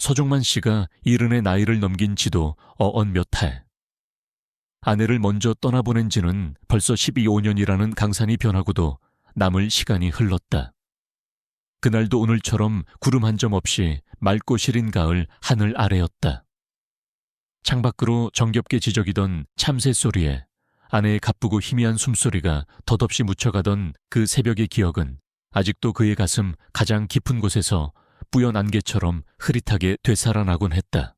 서종만 씨가 70의 나이를 넘긴 지도 어언 몇 해. 아내를 먼저 떠나보낸 지는 벌써 12~15년이라는 강산이 변하고도 남을 시간이 흘렀다. 그날도 오늘처럼 구름 한 점 없이 맑고 시린 가을 하늘 아래였다. 창밖으로 정겹게 지저귀던 참새 소리에 아내의 가쁘고 희미한 숨소리가 덧없이 묻혀가던 그 새벽의 기억은 아직도 그의 가슴 가장 깊은 곳에서 뿌연 안개처럼 흐릿하게 되살아나곤 했다.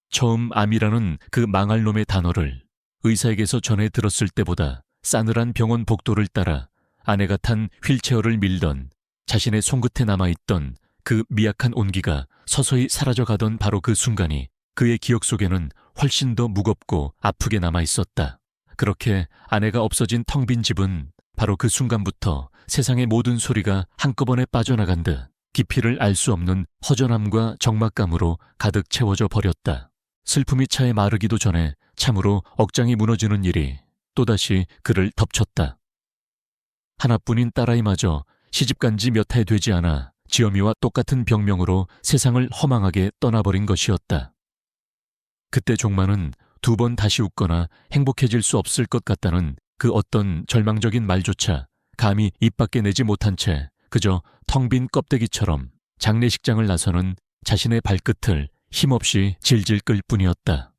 처음 암이라는 그 망할 놈의 단어를 의사에게서 전해 들었을 때보다 싸늘한 병원 복도를 따라 아내가 탄 휠체어를 밀던 자신의 손끝에 남아있던 그 미약한 온기가 서서히 사라져가던 바로 그 순간이 그의 기억 속에는 훨씬 더 무겁고 아프게 남아있었다. 그렇게 아내가 없어진 텅 빈 집은 바로 그 순간부터 세상의 모든 소리가 한꺼번에 빠져나간 듯 깊이를 알 수 없는 허전함과 적막감으로 가득 채워져 버렸다. 슬픔이 차에 마르기도 전에 참으로 억장이 무너지는 일이 또다시 그를 덮쳤다. 하나뿐인 딸아이마저 시집간 지 몇 해 되지 않아 지엄이와 똑같은 병명으로 세상을 허망하게 떠나버린 것이었다. 그때 종만은 2번 다시 웃거나 행복해질 수 없을 것 같다는 그 어떤 절망적인 말조차 감히 입 밖에 내지 못한 채 그저 텅 빈 껍데기처럼 장례식장을 나서는 자신의 발끝을 힘없이 질질 끌 뿐이었다.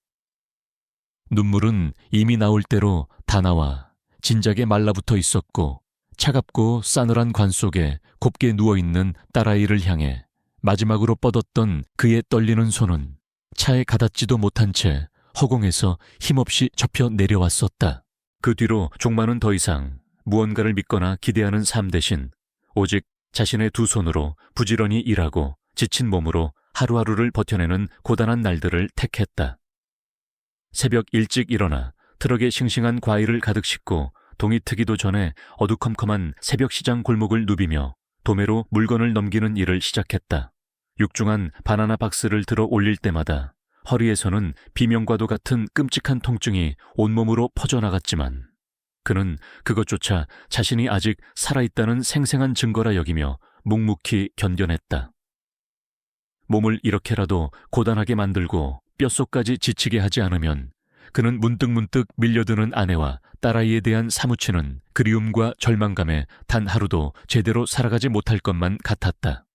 눈물은 이미 나올 대로 다 나와 진작에 말라붙어 있었고 차갑고 싸늘한 관 속에 곱게 누워있는 딸아이를 향해 마지막으로 뻗었던 그의 떨리는 손은 차에 가닿지도 못한 채 허공에서 힘없이 접혀 내려왔었다. 그 뒤로 종만은 더 이상 무언가를 믿거나 기대하는 삶 대신 오직 자신의 2 손으로 부지런히 일하고 지친 몸으로 하루하루를 버텨내는 고단한 날들을 택했다. 새벽 일찍 일어나 트럭에 싱싱한 과일을 가득 싣고 동이 트기도 전에 어두컴컴한 새벽 시장 골목을 누비며 도매로 물건을 넘기는 일을 시작했다. 육중한 바나나 박스를 들어 올릴 때마다 허리에서는 비명과도 같은 끔찍한 통증이 온몸으로 퍼져나갔지만 그는 그것조차 자신이 아직 살아있다는 생생한 증거라 여기며 묵묵히 견뎌냈다. 몸을 이렇게라도 고단하게 만들고 뼛속까지 지치게 하지 않으면 그는 문득문득 밀려드는 아내와 딸아이에 대한 사무치는 그리움과 절망감에 단 하루도 제대로 살아가지 못할 것만 같았다.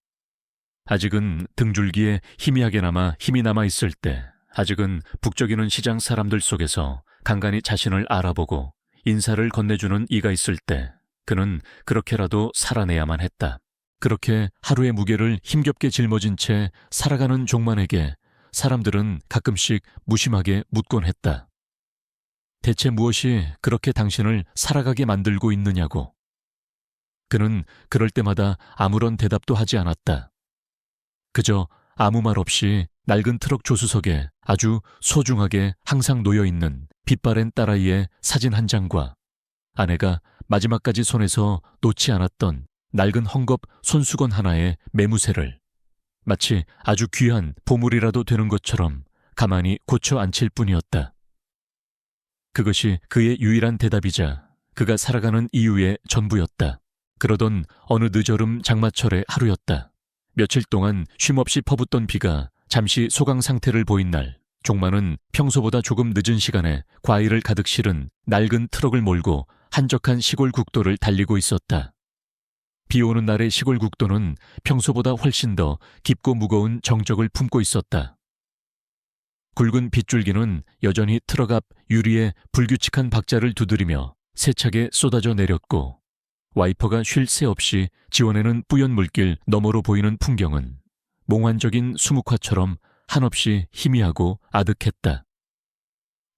아직은 등줄기에 희미하게나마 힘이 남아있을 때, 아직은 북적이는 시장 사람들 속에서 간간히 자신을 알아보고 인사를 건네주는 이가 있을 때 그는 그렇게라도 살아내야만 했다. 그렇게 하루의 무게를 힘겹게 짊어진 채 살아가는 종만에게 사람들은 가끔씩 무심하게 묻곤 했다. 대체 무엇이 그렇게 당신을 살아가게 만들고 있느냐고. 그는 그럴 때마다 아무런 대답도 하지 않았다. 그저 아무 말 없이 낡은 트럭 조수석에 아주 소중하게 항상 놓여있는 빛바랜 딸아이의 사진 한 장과 아내가 마지막까지 손에서 놓지 않았던 낡은 헝겊 손수건 하나의 매무새를 마치 아주 귀한 보물이라도 되는 것처럼 가만히 고쳐 앉힐 뿐이었다. 그것이 그의 유일한 대답이자 그가 살아가는 이유의 전부였다. 그러던 어느 늦여름 장마철의 하루였다. 며칠 동안 쉼없이 퍼붓던 비가 잠시 소강 상태를 보인 날, 종만은 평소보다 조금 늦은 시간에 과일을 가득 실은 낡은 트럭을 몰고 한적한 시골 국도를 달리고 있었다. 비 오는 날의 시골 국도는 평소보다 훨씬 더 깊고 무거운 정적을 품고 있었다. 굵은 빗줄기는 여전히 트럭 앞 유리에 불규칙한 박자를 두드리며 세차게 쏟아져 내렸고 와이퍼가 쉴 새 없이 지워내는 뿌연 물길 너머로 보이는 풍경은 몽환적인 수묵화처럼 한없이 희미하고 아득했다.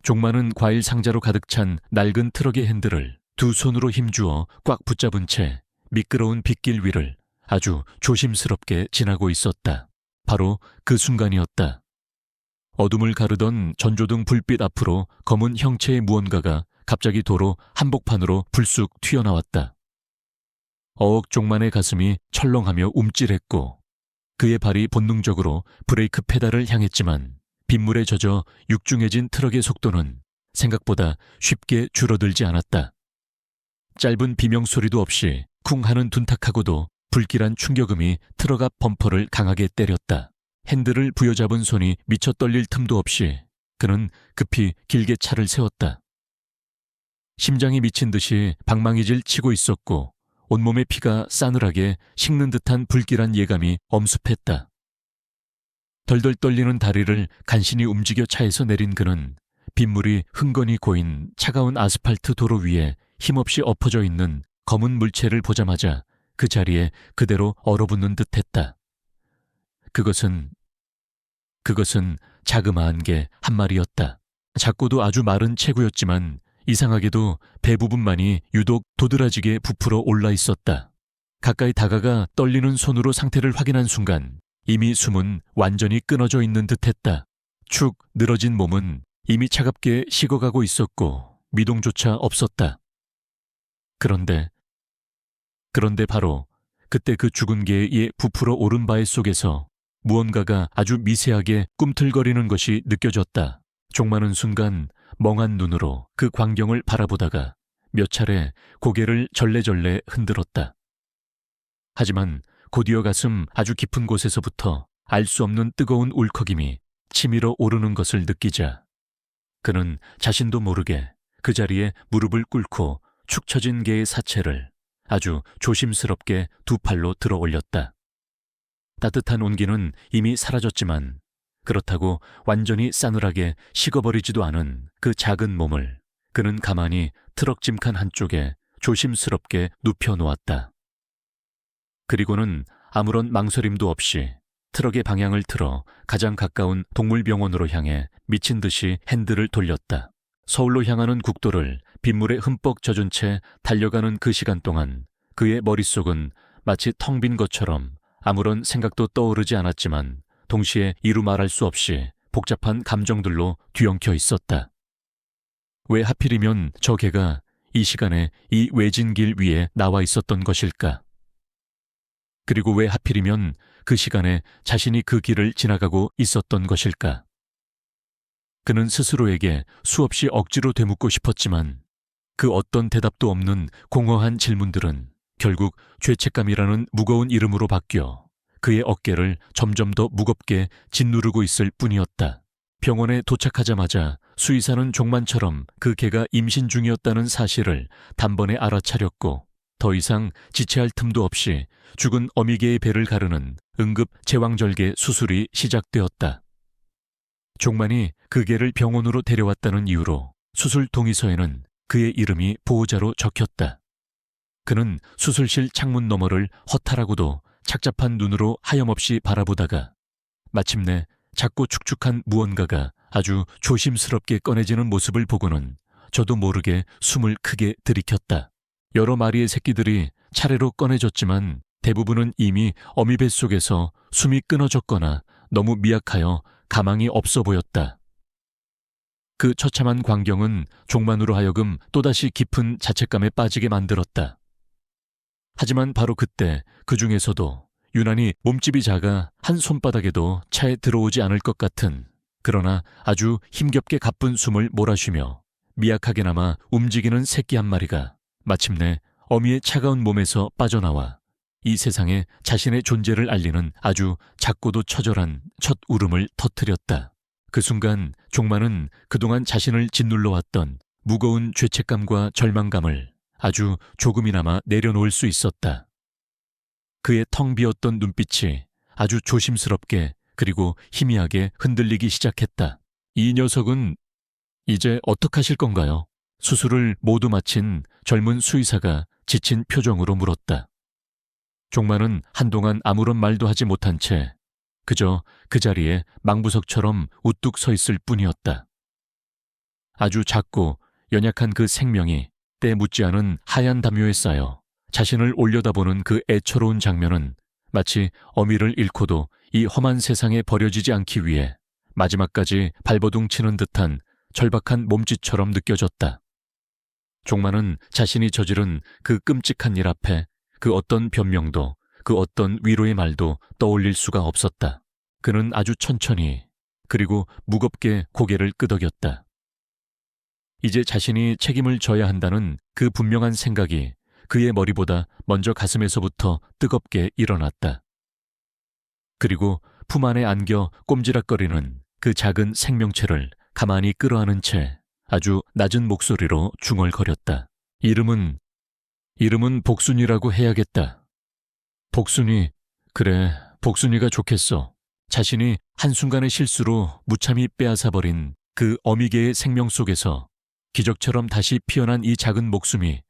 종만은 과일 상자로 가득 찬 낡은 트럭의 핸들을 2 손으로 힘주어 꽉 붙잡은 채 미끄러운 빗길 위를 아주 조심스럽게 지나고 있었다. 바로 그 순간이었다. 어둠을 가르던 전조등 불빛 앞으로 검은 형체의 무언가가 갑자기 도로 한복판으로 불쑥 튀어나왔다. 어억 종만의 가슴이 철렁하며 움찔했고 그의 발이 본능적으로 브레이크 페달을 향했지만 빗물에 젖어 육중해진 트럭의 속도는 생각보다 쉽게 줄어들지 않았다. 짧은 비명소리도 없이 쿵 하는 둔탁하고도 불길한 충격음이 트럭 앞 범퍼를 강하게 때렸다. 핸들을 부여잡은 손이 미쳐 떨릴 틈도 없이 그는 급히 길게 차를 세웠다. 심장이 미친 듯이 방망이질 치고 있었고 온몸의 피가 싸늘하게 식는 듯한 불길한 예감이 엄습했다. 덜덜 떨리는 다리를 간신히 움직여 차에서 내린 그는 빗물이 흥건히 고인 차가운 아스팔트 도로 위에 힘없이 엎어져 있는 검은 물체를 보자마자 그 자리에 그대로 얼어붙는 듯했다. 그것은 자그마한 개 한 마리였다. 작고도 아주 마른 체구였지만 이상하게도 배 부분만이 유독 도드라지게 부풀어 올라 있었다. 가까이 다가가 떨리는 손으로 상태를 확인한 순간 이미 숨은 완전히 끊어져 있는 듯했다. 축 늘어진 몸은 이미 차갑게 식어가고 있었고 미동조차 없었다. 그런데 바로 그때 그 죽은 개의 부풀어 오른 바위 속에서 무언가가 아주 미세하게 꿈틀거리는 것이 느껴졌다. 종마는 순간 멍한 눈으로 그 광경을 바라보다가 몇 차례 고개를 절레절레 흔들었다. 하지만 곧이어 가슴 아주 깊은 곳에서부터 알 수 없는 뜨거운 울컥임이 치밀어 오르는 것을 느끼자 그는 자신도 모르게 그 자리에 무릎을 꿇고 축 처진 개의 사체를 아주 조심스럽게 두 팔로 들어 올렸다. 따뜻한 온기는 이미 사라졌지만 그렇다고 완전히 싸늘하게 식어버리지도 않은 그 작은 몸을 그는 가만히 트럭 짐칸 한쪽에 조심스럽게 눕혀 놓았다. 그리고는 아무런 망설임도 없이 트럭의 방향을 틀어 가장 가까운 동물병원으로 향해 미친 듯이 핸들을 돌렸다. 서울로 향하는 국도를 빗물에 흠뻑 젖은 채 달려가는 그 시간 동안 그의 머릿속은 마치 텅 빈 것처럼 아무런 생각도 떠오르지 않았지만 동시에 이루 말할 수 없이 복잡한 감정들로 뒤엉켜 있었다. 왜 하필이면 저 개가 이 시간에 이 외진 길 위에 나와 있었던 것일까? 그리고 왜 하필이면 그 시간에 자신이 그 길을 지나가고 있었던 것일까? 그는 스스로에게 수없이 억지로 되묻고 싶었지만 그 어떤 대답도 없는 공허한 질문들은 결국 죄책감이라는 무거운 이름으로 바뀌어 그의 어깨를 점점 더 무겁게 짓누르고 있을 뿐이었다. 병원에 도착하자마자 수의사는 종만처럼 그 개가 임신 중이었다는 사실을 단번에 알아차렸고 더 이상 지체할 틈도 없이 죽은 어미개의 배를 가르는 응급 제왕절개 수술이 시작되었다. 종만이 그 개를 병원으로 데려왔다는 이유로 수술 동의서에는 그의 이름이 보호자로 적혔다. 그는 수술실 창문 너머를 허탈하고도 착잡한 눈으로 하염없이 바라보다가 마침내 작고 축축한 무언가가 아주 조심스럽게 꺼내지는 모습을 보고는 저도 모르게 숨을 크게 들이켰다. 여러 마리의 새끼들이 차례로 꺼내졌지만 대부분은 이미 어미 뱃속에서 숨이 끊어졌거나 너무 미약하여 가망이 없어 보였다. 그 처참한 광경은 종만으로 하여금 또다시 깊은 자책감에 빠지게 만들었다. 하지만 바로 그때 그 중에서도 유난히 몸집이 작아 한 손바닥에도 차에 들어오지 않을 것 같은 그러나 아주 힘겹게 가쁜 숨을 몰아쉬며 미약하게나마 움직이는 새끼 한 마리가 마침내 어미의 차가운 몸에서 빠져나와 이 세상에 자신의 존재를 알리는 아주 작고도 처절한 첫 울음을 터뜨렸다. 그 순간 종만은 그동안 자신을 짓눌러왔던 무거운 죄책감과 절망감을 아주 조금이나마 내려놓을 수 있었다. 그의 텅 비었던 눈빛이 아주 조심스럽게 그리고 희미하게 흔들리기 시작했다. 이 녀석은 이제 어떡하실 건가요? 수술을 모두 마친 젊은 수의사가 지친 표정으로 물었다. 종만은 한동안 아무런 말도 하지 못한 채 그저 그 자리에 망부석처럼 우뚝 서 있을 뿐이었다. 아주 작고 연약한 그 생명이 때 묻지 않은 하얀 담요에 쌓여 자신을 올려다보는 그 애처로운 장면은 마치 어미를 잃고도 이 험한 세상에 버려지지 않기 위해 마지막까지 발버둥치는 듯한 절박한 몸짓처럼 느껴졌다. 종만은 자신이 저지른 그 끔찍한 일 앞에 그 어떤 변명도 그 어떤 위로의 말도 떠올릴 수가 없었다. 그는 아주 천천히 그리고 무겁게 고개를 끄덕였다. 이제 자신이 책임을 져야 한다는 그 분명한 생각이 그의 머리보다 먼저 가슴에서부터 뜨겁게 일어났다. 그리고 품 안에 안겨 꼼지락거리는 그 작은 생명체를 가만히 끌어안은 채 아주 낮은 목소리로 중얼거렸다. 이름은 복순이라고 해야겠다. 복순이, 그래, 복순이가 좋겠어. 자신이 한순간의 실수로 무참히 빼앗아버린 그 어미개의 생명 속에서 기적처럼 다시 피어난 이 작은 목숨이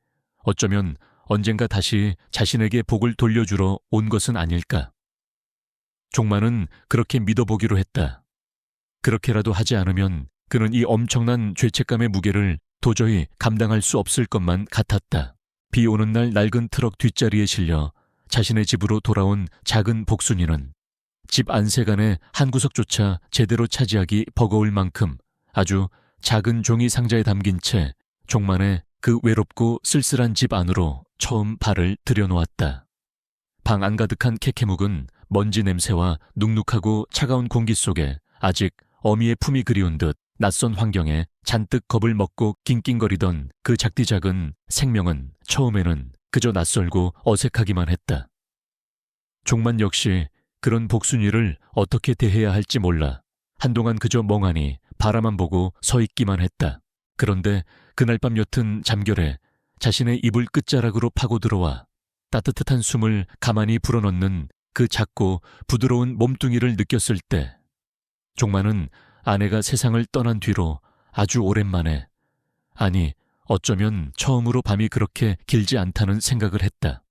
어쩌면 언젠가 다시 자신에게 복을 돌려주러 온 것은 아닐까. 종만은 그렇게 믿어보기로 했다. 그렇게라도 하지 않으면 그는 이 엄청난 죄책감의 무게를 도저히 감당할 수 없을 것만 같았다. 비 오는 날 낡은 트럭 뒷자리에 실려 자신의 집으로 돌아온 작은 복순이는 집 안색안의 한 구석조차 제대로 차지하기 버거울 만큼 아주 작은 종이 상자에 담긴 채 종만의 그 외롭고 쓸쓸한 집 안으로 처음 발을 들여놓았다. 방 안가득한 캐캐묵은 먼지 냄새와 눅눅하고 차가운 공기 속에 아직 어미의 품이 그리운 듯 낯선 환경에 잔뜩 겁을 먹고 낑낑거리던 그 작디작은 생명은 처음에는 그저 낯설고 어색하기만 했다. 종만 역시 그런 복순이를 어떻게 대해야 할지 몰라 한동안 그저 멍하니 바라만 보고 서 있기만 했다. 그런데 그날 밤 옅은 잠결에 자신의 이불 끝자락으로 파고들어와 따뜻한 숨을 가만히 불어넣는 그 작고 부드러운 몸뚱이를 느꼈을 때 종만은 아내가 세상을 떠난 뒤로 아주 오랜만에, 아니 어쩌면 처음으로 밤이 그렇게 길지 않다는 생각을 했다.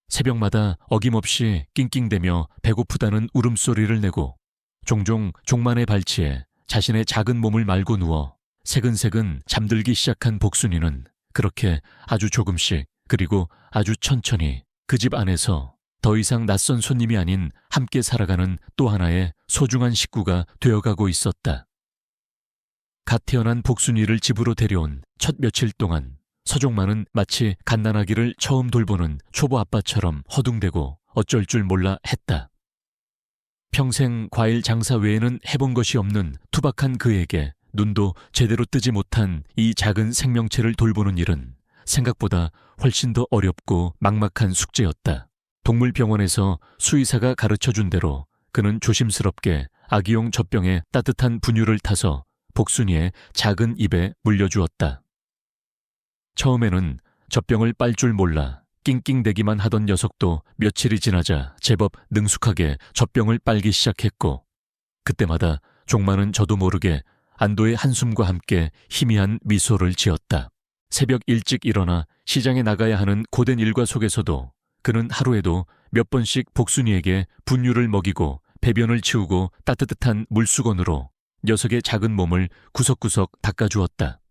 새벽마다 어김없이 낑낑대며 배고프다는 울음소리를 내고 종종 종만의 발치에 자신의 작은 몸을 말고 누워 새근새근 잠들기 시작한 복순이는 그렇게 아주 조금씩 그리고 아주 천천히 그 집 안에서 더 이상 낯선 손님이 아닌 함께 살아가는 또 하나의 소중한 식구가 되어가고 있었다. 갓 태어난 복순이를 집으로 데려온 첫 며칠 동안 서종만은 마치 갓난아기를 처음 돌보는 초보 아빠처럼 허둥대고 어쩔 줄 몰라 했다. 평생 과일 장사 외에는 해본 것이 없는 투박한 그에게 눈도 제대로 뜨지 못한 이 작은 생명체를 돌보는 일은 생각보다 훨씬 더 어렵고 막막한 숙제였다. 동물병원에서 수의사가 가르쳐준 대로 그는 조심스럽게 아기용 젖병에 따뜻한 분유를 타서 복순이의 작은 입에 물려주었다. 처음에는 젖병을 빨 줄 몰라 낑낑대기만 하던 녀석도 며칠이 지나자 제법 능숙하게 젖병을 빨기 시작했고 그때마다 종만은 저도 모르게 안도의 한숨과 함께 희미한 미소를 지었다. 새벽 일찍 일어나 시장에 나가야 하는 고된 일과 속에서도 그는 하루에도 몇 번씩 복순이에게 분유를 먹이고 배변을 치우고 따뜻한 물수건으로 녀석의 작은 몸을 구석구석 닦아주었다.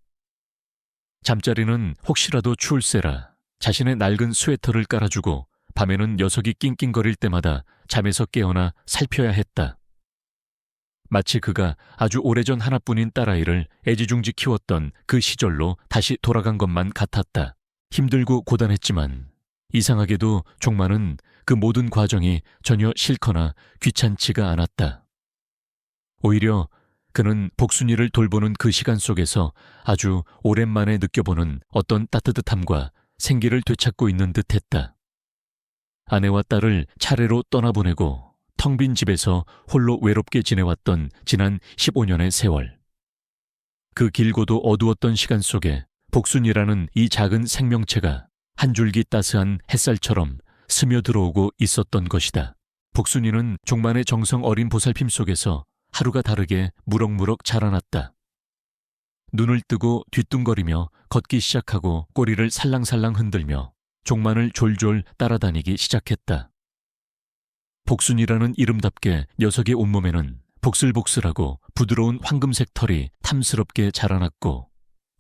잠자리는 혹시라도 추울세라 자신의 낡은 스웨터를 깔아주고 밤에는 녀석이 낑낑거릴 때마다 잠에서 깨어나 살펴야 했다. 마치 그가 아주 오래전 하나뿐인 딸아이를 애지중지 키웠던 그 시절로 다시 돌아간 것만 같았다. 힘들고 고단했지만 이상하게도 종만은 그 모든 과정이 전혀 싫거나 귀찮지가 않았다. 오히려 그는 복순이를 돌보는 그 시간 속에서 아주 오랜만에 느껴보는 어떤 따뜻함과 생기를 되찾고 있는 듯했다. 아내와 딸을 차례로 떠나보내고 텅 빈 집에서 홀로 외롭게 지내왔던 지난 15년의 세월. 그 길고도 어두웠던 시간 속에 복순이라는 이 작은 생명체가 한 줄기 따스한 햇살처럼 스며들어오고 있었던 것이다. 복순이는 종만의 정성 어린 보살핌 속에서 하루가 다르게 무럭무럭 자라났다. 눈을 뜨고 뒤뚱거리며 걷기 시작하고 꼬리를 살랑살랑 흔들며 종만을 졸졸 따라다니기 시작했다. 복순이라는 이름답게 녀석의 온몸에는 복슬복슬하고 부드러운 황금색 털이 탐스럽게 자라났고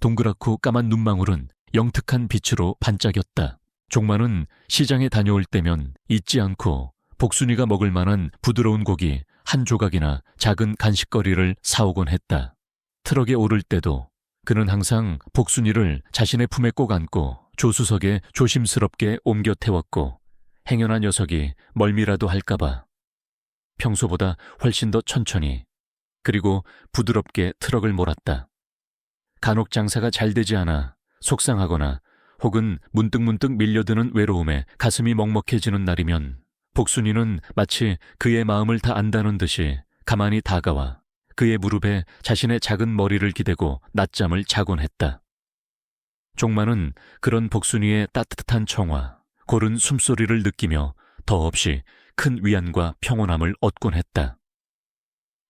동그랗고 까만 눈망울은 영특한 빛으로 반짝였다. 종만은 시장에 다녀올 때면 잊지 않고 복순이가 먹을 만한 부드러운 고기 한 조각이나 작은 간식거리를 사오곤 했다. 트럭에 오를 때도 그는 항상 복순이를 자신의 품에 꼭 안고 조수석에 조심스럽게 옮겨 태웠고 행여나 녀석이 멀미라도 할까봐 평소보다 훨씬 더 천천히 그리고 부드럽게 트럭을 몰았다. 간혹 장사가 잘 되지 않아 속상하거나 혹은 문득문득 밀려드는 외로움에 가슴이 먹먹해지는 날이면 복순이는 마치 그의 마음을 다 안다는 듯이 가만히 다가와 그의 무릎에 자신의 작은 머리를 기대고 낮잠을 자곤 했다. 종만은 그런 복순이의 따뜻한 청화, 고른 숨소리를 느끼며 더없이 큰 위안과 평온함을 얻곤 했다.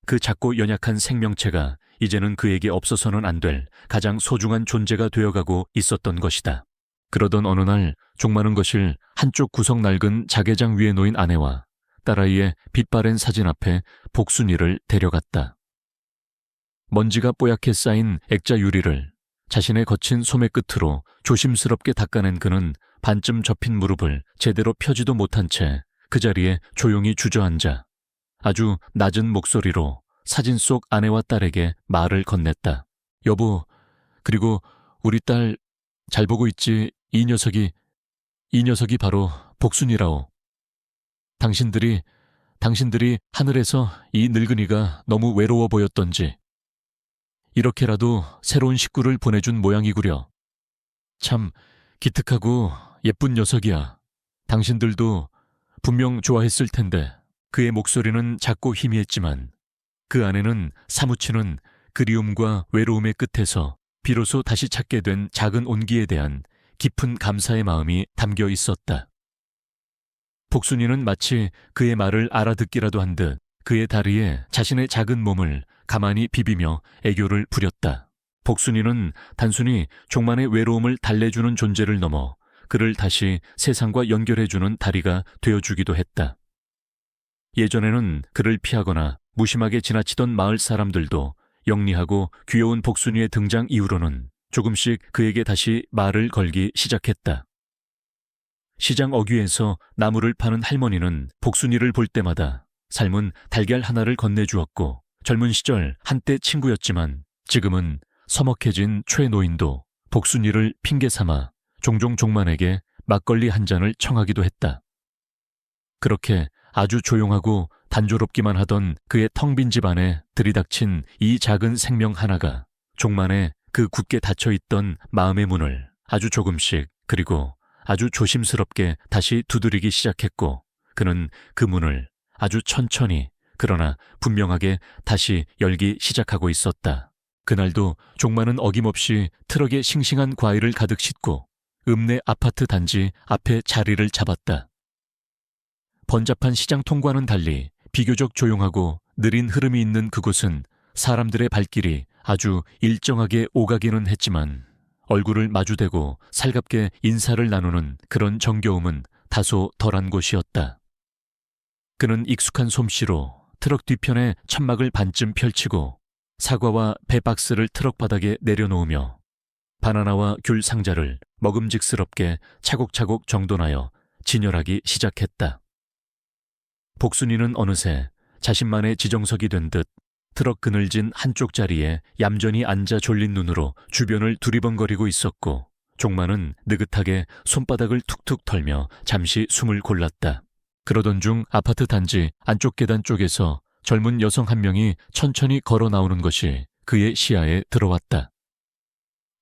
그 작고 연약한 생명체가 이제는 그에게 없어서는 안 될 가장 소중한 존재가 되어가고 있었던 것이다. 그러던 어느 날 종만은 거실 한쪽 구석 낡은 자개장 위에 놓인 아내와 딸아이의 빛바랜 사진 앞에 복순이를 데려갔다. 먼지가 뽀얗게 쌓인 액자 유리를 자신의 거친 소매 끝으로 조심스럽게 닦아낸 그는 반쯤 접힌 무릎을 제대로 펴지도 못한 채 그 자리에 조용히 주저앉아 아주 낮은 목소리로 사진 속 아내와 딸에게 말을 건넸다. 여보, 그리고 우리 딸 잘 보고 있지? 이 녀석이 바로 복순이라오. 당신들이 하늘에서 이 늙은이가 너무 외로워 보였던지 이렇게라도 새로운 식구를 보내준 모양이구려. 참 기특하고 예쁜 녀석이야. 당신들도 분명 좋아했을 텐데. 그의 목소리는 작고 희미했지만 그 안에는 사무치는 그리움과 외로움의 끝에서 비로소 다시 찾게 된 작은 온기에 대한 깊은 감사의 마음이 담겨 있었다. 복순이는 마치 그의 말을 알아듣기라도 한 듯 그의 다리에 자신의 작은 몸을 가만히 비비며 애교를 부렸다. 복순이는 단순히 종만의 외로움을 달래주는 존재를 넘어 그를 다시 세상과 연결해주는 다리가 되어주기도 했다. 예전에는 그를 피하거나 무심하게 지나치던 마을 사람들도 영리하고 귀여운 복순이의 등장 이후로는 조금씩 그에게 다시 말을 걸기 시작했다. 시장 어귀에서 나무를 파는 할머니는 복순이를 볼 때마다 삶은 달걀 하나를 건네주었고 젊은 시절 한때 친구였지만 지금은 서먹해진 최노인도 복순이를 핑계 삼아 종종 종만에게 막걸리 한 잔을 청하기도 했다. 그렇게 아주 조용하고 단조롭기만 하던 그의 텅 빈 집 안에 들이닥친 이 작은 생명 하나가 종만의 그 굳게 닫혀있던 마음의 문을 아주 조금씩 그리고 아주 조심스럽게 다시 두드리기 시작했고 그는 그 문을 아주 천천히 그러나 분명하게 다시 열기 시작하고 있었다. 그날도 종만은 어김없이 트럭에 싱싱한 과일을 가득 싣고 읍내 아파트 단지 앞에 자리를 잡았다. 번잡한 시장통과는 달리 비교적 조용하고 느린 흐름이 있는 그곳은 사람들의 발길이 아주 일정하게 오가기는 했지만 얼굴을 마주대고 살갑게 인사를 나누는 그런 정겨움은 다소 덜한 곳이었다. 그는 익숙한 솜씨로 트럭 뒤편에 천막을 반쯤 펼치고 사과와 배 박스를 트럭 바닥에 내려놓으며 바나나와 귤 상자를 먹음직스럽게 차곡차곡 정돈하여 진열하기 시작했다. 복순이는 어느새 자신만의 지정석이 된 듯 트럭 그늘진 한쪽 자리에 얌전히 앉아 졸린 눈으로 주변을 두리번거리고 있었고 종만은 느긋하게 손바닥을 툭툭 털며 잠시 숨을 골랐다. 그러던 중 아파트 단지 안쪽 계단 쪽에서 젊은 여성 한 명이 천천히 걸어 나오는 것이 그의 시야에 들어왔다.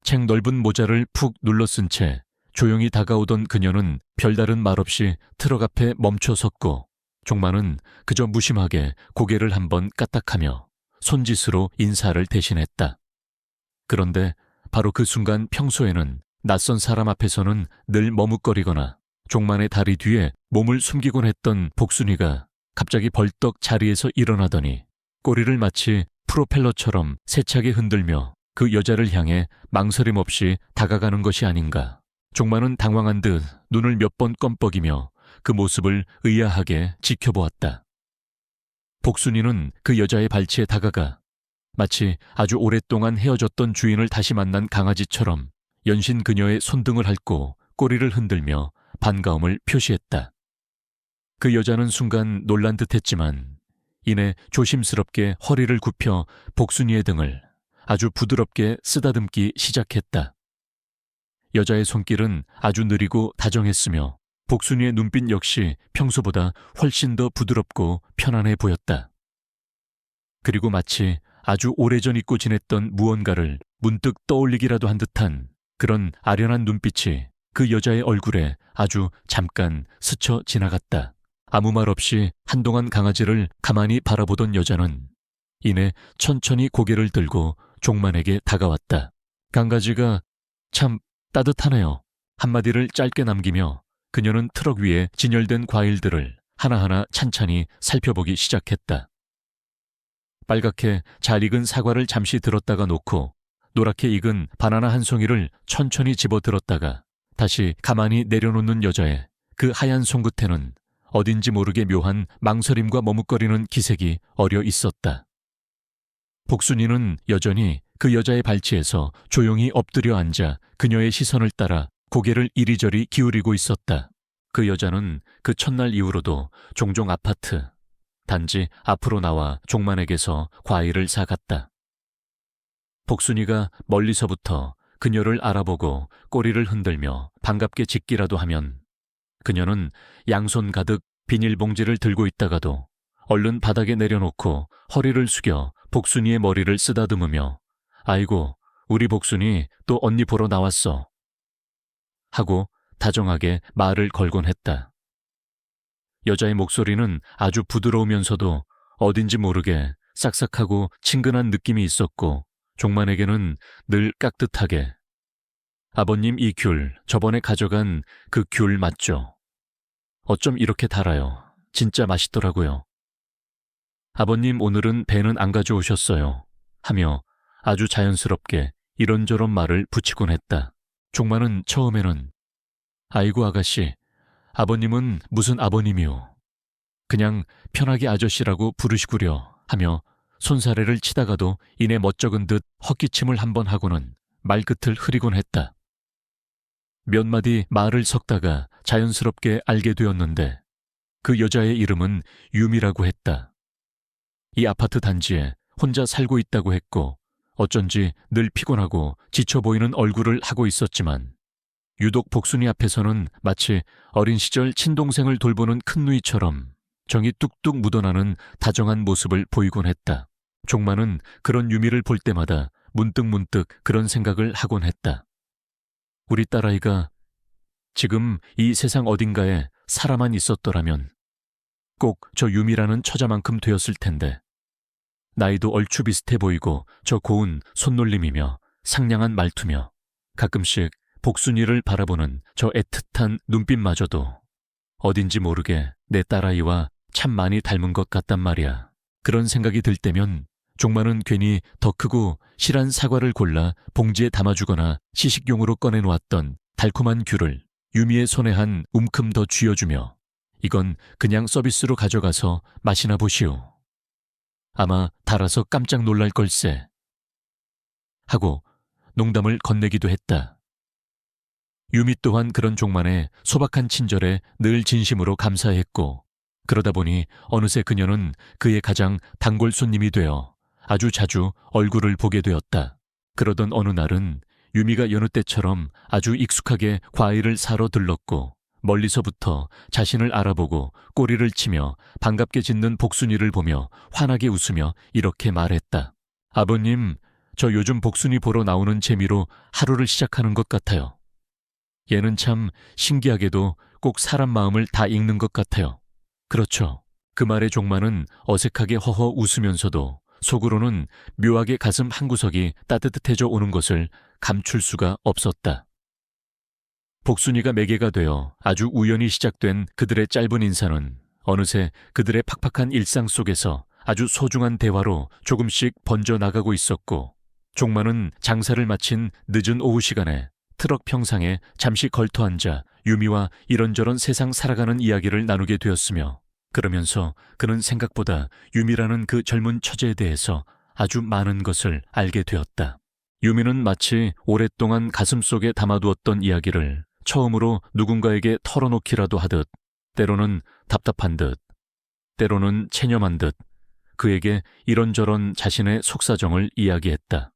책 넓은 모자를 푹 눌러쓴 채 조용히 다가오던 그녀는 별다른 말 없이 트럭 앞에 멈춰 섰고 종만은 그저 무심하게 고개를 한번 까딱하며 손짓으로 인사를 대신했다. 그런데 바로 그 순간 평소에는 낯선 사람 앞에서는 늘 머뭇거리거나 종만의 다리 뒤에 몸을 숨기곤 했던 복순이가 갑자기 벌떡 자리에서 일어나더니 꼬리를 마치 프로펠러처럼 세차게 흔들며 그 여자를 향해 망설임 없이 다가가는 것이 아닌가. 종만은 당황한 듯 눈을 몇 번 껌뻑이며 그 모습을 의아하게 지켜보았다. 복순이는 그 여자의 발치에 다가가 마치 아주 오랫동안 헤어졌던 주인을 다시 만난 강아지처럼 연신 그녀의 손등을 핥고 꼬리를 흔들며 반가움을 표시했다. 그 여자는 순간 놀란 듯했지만 이내 조심스럽게 허리를 굽혀 복순이의 등을 아주 부드럽게 쓰다듬기 시작했다. 여자의 손길은 아주 느리고 다정했으며 복순이의 눈빛 역시 평소보다 훨씬 더 부드럽고 편안해 보였다. 그리고 마치 아주 오래전 잊고 지냈던 무언가를 문득 떠올리기라도 한 듯한 그런 아련한 눈빛이 그 여자의 얼굴에 아주 잠깐 스쳐 지나갔다. 아무 말 없이 한동안 강아지를 가만히 바라보던 여자는 이내 천천히 고개를 들고 종만에게 다가왔다. 강아지가 참 따뜻하네요. 한마디를 짧게 남기며 그녀는 트럭 위에 진열된 과일들을 하나하나 찬찬히 살펴보기 시작했다. 빨갛게 잘 익은 사과를 잠시 들었다가 놓고 노랗게 익은 바나나 한 송이를 천천히 집어들었다가 다시 가만히 내려놓는 여자의 그 하얀 손끝에는 어딘지 모르게 묘한 망설임과 머뭇거리는 기색이 어려 있었다. 복순이는 여전히 그 여자의 발치에서 조용히 엎드려 앉아 그녀의 시선을 따라 고개를 이리저리 기울이고 있었다. 그 여자는 그 첫날 이후로도 종종 아파트, 단지 앞으로 나와 종만에게서 과일을 사갔다. 복순이가 멀리서부터 그녀를 알아보고 꼬리를 흔들며 반갑게 짖기라도 하면 그녀는 양손 가득 비닐봉지를 들고 있다가도 얼른 바닥에 내려놓고 허리를 숙여 복순이의 머리를 쓰다듬으며 아이고, 우리 복순이 또 언니 보러 나왔어. 하고 다정하게 말을 걸곤 했다. 여자의 목소리는 아주 부드러우면서도 어딘지 모르게 싹싹하고 친근한 느낌이 있었고 종만에게는 늘 깍듯하게 아버님 이 귤 저번에 가져간 그 귤 맞죠? 어쩜 이렇게 달아요. 진짜 맛있더라고요. 아버님 오늘은 배는 안 가져오셨어요. 하며 아주 자연스럽게 이런저런 말을 붙이곤 했다. 종만은 처음에는 아이고 아가씨, 아버님은 무슨 아버님이요. 그냥 편하게 아저씨라고 부르시구려 하며 손사래를 치다가도 이내 멋쩍은 듯 헛기침을 한번 하고는 말끝을 흐리곤 했다. 몇 마디 말을 섞다가 자연스럽게 알게 되었는데 그 여자의 이름은 유미라고 했다. 이 아파트 단지에 혼자 살고 있다고 했고 어쩐지 늘 피곤하고 지쳐 보이는 얼굴을 하고 있었지만 유독 복순이 앞에서는 마치 어린 시절 친동생을 돌보는 큰누이처럼 정이 뚝뚝 묻어나는 다정한 모습을 보이곤 했다. 종만은 그런 유미를 볼 때마다 문득문득 그런 생각을 하곤 했다. 우리 딸아이가 지금 이 세상 어딘가에 살아만 있었더라면 꼭 저 유미라는 처자만큼 되었을 텐데 나이도 얼추 비슷해 보이고 저 고운 손놀림이며 상냥한 말투며 가끔씩 복순이를 바라보는 저 애틋한 눈빛마저도 어딘지 모르게 내 딸아이와 참 많이 닮은 것 같단 말이야. 그런 생각이 들 때면 종만은 괜히 더 크고 실한 사과를 골라 봉지에 담아주거나 시식용으로 꺼내놓았던 달콤한 귤을 유미의 손에 한 움큼 더 쥐어주며 이건 그냥 서비스로 가져가서 맛이나 보시오. 아마 달아서 깜짝 놀랄 걸세. 하고 농담을 건네기도 했다. 유미 또한 그런 종만의 소박한 친절에 늘 진심으로 감사했고 그러다 보니 어느새 그녀는 그의 가장 단골 손님이 되어 아주 자주 얼굴을 보게 되었다. 그러던 어느 날은 유미가 여느 때처럼 아주 익숙하게 과일을 사러 들렀고 멀리서부터 자신을 알아보고 꼬리를 치며 반갑게 짖는 복순이를 보며 환하게 웃으며 이렇게 말했다. 아버님, 저 요즘 복순이 보러 나오는 재미로 하루를 시작하는 것 같아요. 얘는 참 신기하게도 꼭 사람 마음을 다 읽는 것 같아요. 그렇죠. 그 말에 종만은 어색하게 허허 웃으면서도 속으로는 묘하게 가슴 한구석이 따뜻해져 오는 것을 감출 수가 없었다. 복순이가 매개가 되어 아주 우연히 시작된 그들의 짧은 인사는 어느새 그들의 팍팍한 일상 속에서 아주 소중한 대화로 조금씩 번져나가고 있었고 종만은 장사를 마친 늦은 오후 시간에 트럭 평상에 잠시 걸터앉아 유미와 이런저런 세상 살아가는 이야기를 나누게 되었으며 그러면서 그는 생각보다 유미라는 그 젊은 처제에 대해서 아주 많은 것을 알게 되었다. 유미는 마치 오랫동안 가슴속에 담아두었던 이야기를 처음으로 누군가에게 털어놓기라도 하듯 때로는 답답한 듯 때로는 체념한 듯 그에게 이런저런 자신의 속사정을 이야기했다.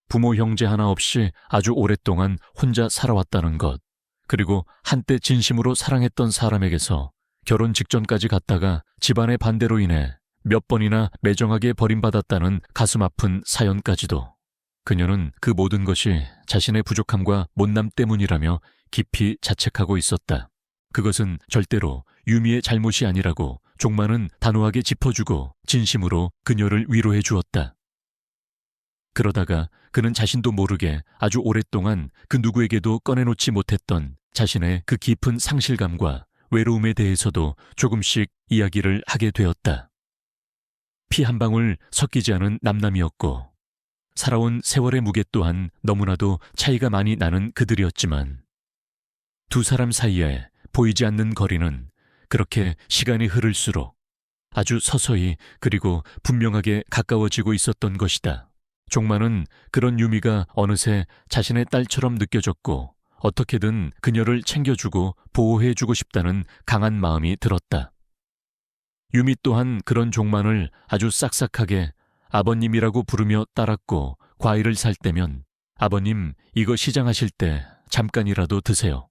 부모 형제 하나 없이 아주 오랫동안 혼자 살아왔다는 것, 그리고 한때 진심으로 사랑했던 사람에게서 결혼 직전까지 갔다가 집안의 반대로 인해 몇 번이나 매정하게 버림받았다는 가슴 아픈 사연까지도. 그녀는 그 모든 것이 자신의 부족함과 못남 때문이라며 깊이 자책하고 있었다. 그것은 절대로 유미의 잘못이 아니라고 종만은 단호하게 짚어주고 진심으로 그녀를 위로해 주었다. 그러다가 그는 자신도 모르게 아주 오랫동안 그 누구에게도 꺼내놓지 못했던 자신의 그 깊은 상실감과 외로움에 대해서도 조금씩 이야기를 하게 되었다. 피 한 방울 섞이지 않은 남남이었고 살아온 세월의 무게 또한 너무나도 차이가 많이 나는 그들이었지만 두 사람 사이에 보이지 않는 거리는 그렇게 시간이 흐를수록 아주 서서히 그리고 분명하게 가까워지고 있었던 것이다. 종만은 그런 유미가 어느새 자신의 딸처럼 느껴졌고 어떻게든 그녀를 챙겨주고 보호해주고 싶다는 강한 마음이 들었다. 유미 또한 그런 종만을 아주 싹싹하게 아버님이라고 부르며 따랐고 과일을 살 때면 아버님 이거 시장하실 때 잠깐이라도 드세요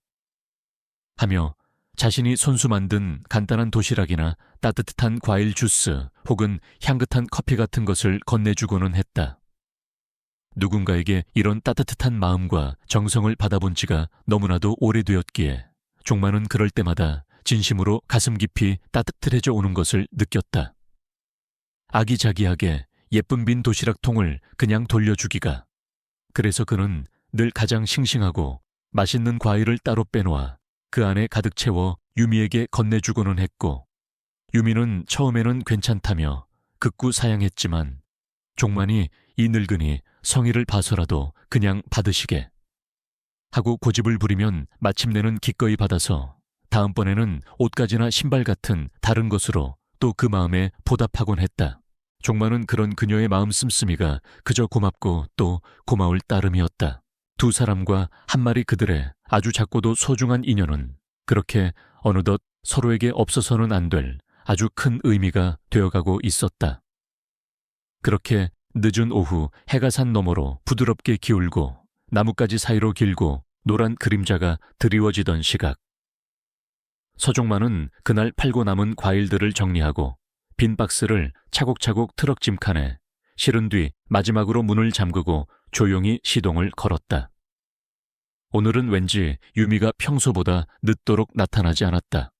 하며 자신이 손수 만든 간단한 도시락이나 따뜻한 과일 주스 혹은 향긋한 커피 같은 것을 건네주고는 했다. 누군가에게 이런 따뜻한 마음과 정성을 받아본 지가 너무나도 오래되었기에 종만은 그럴 때마다 진심으로 가슴 깊이 따뜻해져 오는 것을 느꼈다. 아기자기하게 예쁜 빈 도시락통을 그냥 돌려주기가. 그래서 그는 늘 가장 싱싱하고 맛있는 과일을 따로 빼놓아 그 안에 가득 채워 유미에게 건네주고는 했고 유미는 처음에는 괜찮다며 극구 사양했지만 종만이 이 늙은이 성의를 봐서라도 그냥 받으시게 하고 고집을 부리면 마침내는 기꺼이 받아서 다음번에는 옷가지나 신발 같은 다른 것으로 또 그 마음에 보답하곤 했다. 종만은 그런 그녀의 마음 씀씀이가 그저 고맙고 또 고마울 따름이었다. 두 사람과 한 마리 그들의 아주 작고도 소중한 인연은 그렇게 어느덧 서로에게 없어서는 안 될 아주 큰 의미가 되어가고 있었다. 그렇게 늦은 오후 해가 산 너머로 부드럽게 기울고 나뭇가지 사이로 길고 노란 그림자가 드리워지던 시각. 서종만은 그날 팔고 남은 과일들을 정리하고 빈 박스를 차곡차곡 트럭 짐칸에 실은 뒤 마지막으로 문을 잠그고 조용히 시동을 걸었다. 오늘은 왠지 유미가 평소보다 늦도록 나타나지 않았다.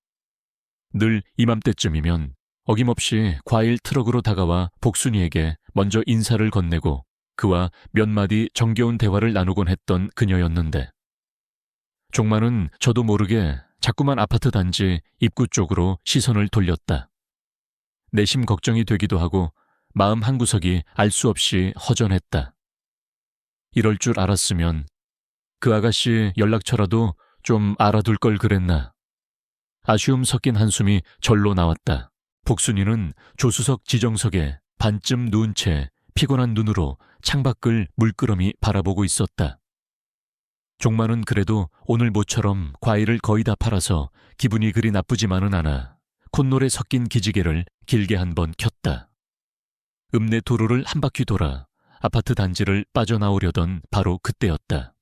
늘 이맘때쯤이면 어김없이 과일 트럭으로 다가와 복순이에게 먼저 인사를 건네고 그와 몇 마디 정겨운 대화를 나누곤 했던 그녀였는데 종만은 저도 모르게 자꾸만 아파트 단지 입구 쪽으로 시선을 돌렸다. 내심 걱정이 되기도 하고 마음 한구석이 알 수 없이 허전했다. 이럴 줄 알았으면 그 아가씨 연락처라도 좀 알아둘 걸 그랬나. 아쉬움 섞인 한숨이 절로 나왔다. 복순이는 조수석 지정석에 반쯤 누운 채 피곤한 눈으로 창밖을 물끄러미 바라보고 있었다. 종만은 그래도 오늘 모처럼 과일을 거의 다 팔아서 기분이 그리 나쁘지만은 않아 콧노래 섞인 기지개를 길게 한번 켰다. 읍내 도로를 한 바퀴 돌아 아파트 단지를 빠져나오려던 바로 그때였다.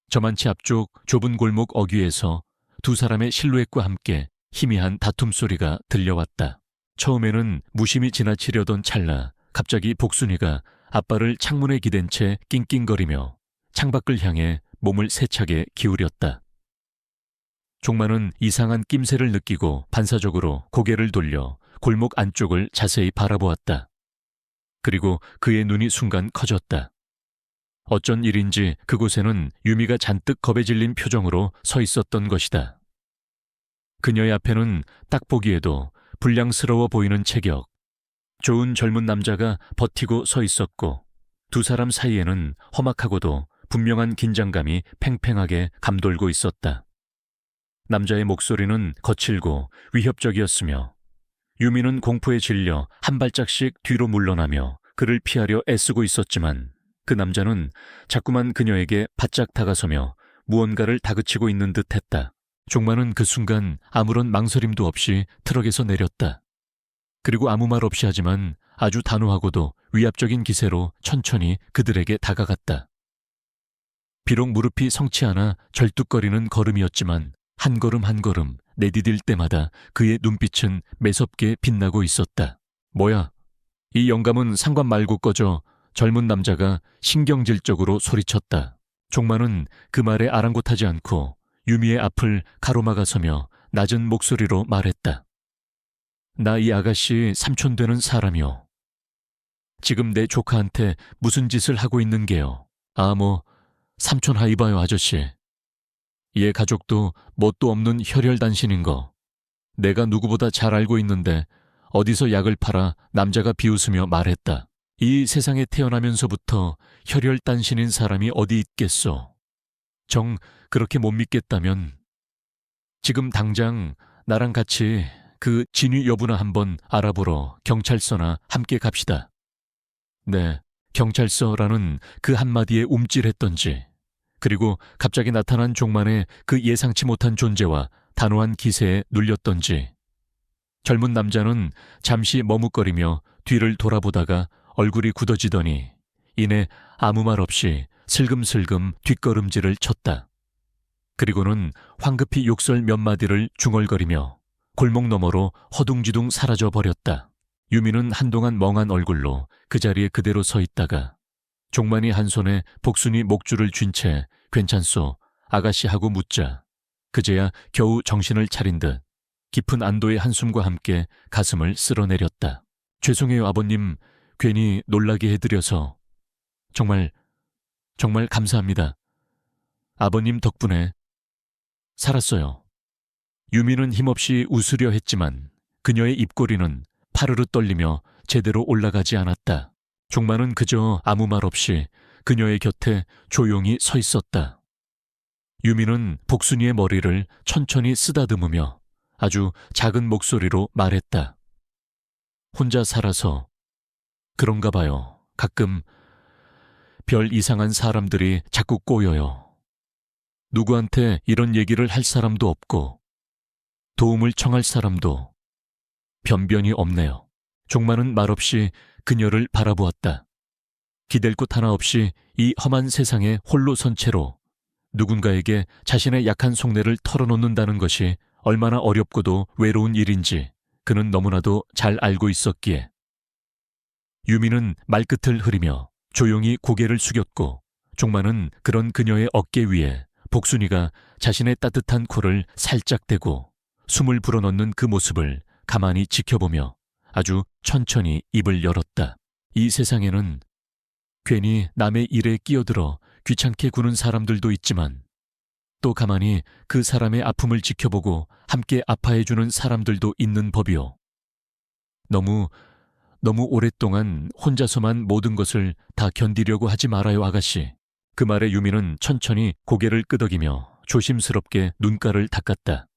저만치 앞쪽 좁은 골목 어귀에서 두 사람의 실루엣과 함께 희미한 다툼 소리가 들려왔다. 처음에는 무심히 지나치려던 찰나 갑자기 복순이가 앞발을 창문에 기댄 채 낑낑거리며 창밖을 향해 몸을 세차게 기울였다. 종만은 이상한 낌새를 느끼고 반사적으로 고개를 돌려 골목 안쪽을 자세히 바라보았다. 그리고 그의 눈이 순간 커졌다. 어쩐 일인지 그곳에는 유미가 잔뜩 겁에 질린 표정으로 서 있었던 것이다. 그녀의 앞에는 딱 보기에도 불량스러워 보이는 체격, 좋은 젊은 남자가 버티고 서 있었고 두 사람 사이에는 험악하고도 분명한 긴장감이 팽팽하게 감돌고 있었다. 남자의 목소리는 거칠고 위협적이었으며 유미는 공포에 질려 한 발짝씩 뒤로 물러나며 그를 피하려 애쓰고 있었지만 그 남자는 자꾸만 그녀에게 바짝 다가서며 무언가를 다그치고 있는 듯했다. 종만은 그 순간 아무런 망설임도 없이 트럭에서 내렸다. 그리고 아무 말 없이 하지만 아주 단호하고도 위압적인 기세로 천천히 그들에게 다가갔다. 비록 무릎이 성치 않아 절뚝거리는 걸음이었지만 한 걸음 한 걸음 내디딜 때마다 그의 눈빛은 매섭게 빛나고 있었다. 뭐야? 이 영감은 상관 말고 꺼져. 젊은 남자가 신경질적으로 소리쳤다. 종만은 그 말에 아랑곳하지 않고 유미의 앞을 가로막아서며 낮은 목소리로 말했다. 나 이 아가씨 삼촌 되는 사람이요. 지금 내 조카한테 무슨 짓을 하고 있는 게요. 삼촌 하이봐요 아저씨. 얘 가족도 뭣도 없는 혈혈단신인 거. 내가 누구보다 잘 알고 있는데 어디서 약을 팔아 남자가 비웃으며 말했다. 이 세상에 태어나면서부터 혈혈단신인 사람이 어디 있겠소. 정 그렇게 못 믿겠다면 지금 당장 나랑 같이 그 진위 여부나 한번 알아보러 경찰서나 함께 갑시다. 네, 경찰서라는 그 한마디에 움찔했던지, 그리고 갑자기 나타난 종만의 그 예상치 못한 존재와 단호한 기세에 눌렸던지, 젊은 남자는 잠시 머뭇거리며 뒤를 돌아보다가 얼굴이 굳어지더니 이내 아무 말 없이 슬금슬금 뒷걸음질을 쳤다. 그리고는 황급히 욕설 몇 마디를 중얼거리며 골목 너머로 허둥지둥 사라져 버렸다. 유미는 한동안 멍한 얼굴로 그 자리에 그대로 서 있다가 종만이 한 손에 복순이 목줄을 쥔 채 괜찮소 아가씨 하고 묻자 그제야 겨우 정신을 차린 듯 깊은 안도의 한숨과 함께 가슴을 쓸어내렸다. 죄송해요 아버님, 괜히 놀라게 해드려서. 정말 감사합니다. 아버님 덕분에 살았어요. 유미는 힘없이 웃으려 했지만 그녀의 입꼬리는 파르르 떨리며 제대로 올라가지 않았다. 종만은 그저 아무 말 없이 그녀의 곁에 조용히 서 있었다. 유미는 복순이의 머리를 천천히 쓰다듬으며 아주 작은 목소리로 말했다. 혼자 살아서 그런가 봐요. 가끔 별 이상한 사람들이 자꾸 꼬여요. 누구한테 이런 얘기를 할 사람도 없고 도움을 청할 사람도 변변히 없네요. 종만은 말없이 그녀를 바라보았다. 기댈 곳 하나 없이 이 험한 세상에 홀로 선 채로 누군가에게 자신의 약한 속내를 털어놓는다는 것이 얼마나 어렵고도 외로운 일인지 그는 너무나도 잘 알고 있었기에. 유미는 말끝을 흐리며 조용히 고개를 숙였고 종만은 그런 그녀의 어깨 위에 복순이가 자신의 따뜻한 코를 살짝 대고 숨을 불어넣는 그 모습을 가만히 지켜보며 아주 천천히 입을 열었다. 이 세상에는 괜히 남의 일에 끼어들어 귀찮게 구는 사람들도 있지만 또 가만히 그 사람의 아픔을 지켜보고 함께 아파해주는 사람들도 있는 법이요. 너무 오랫동안 혼자서만 모든 것을 다 견디려고 하지 말아요, 아가씨. 그 말에 유미는 천천히 고개를 끄덕이며 조심스럽게 눈가를 닦았다.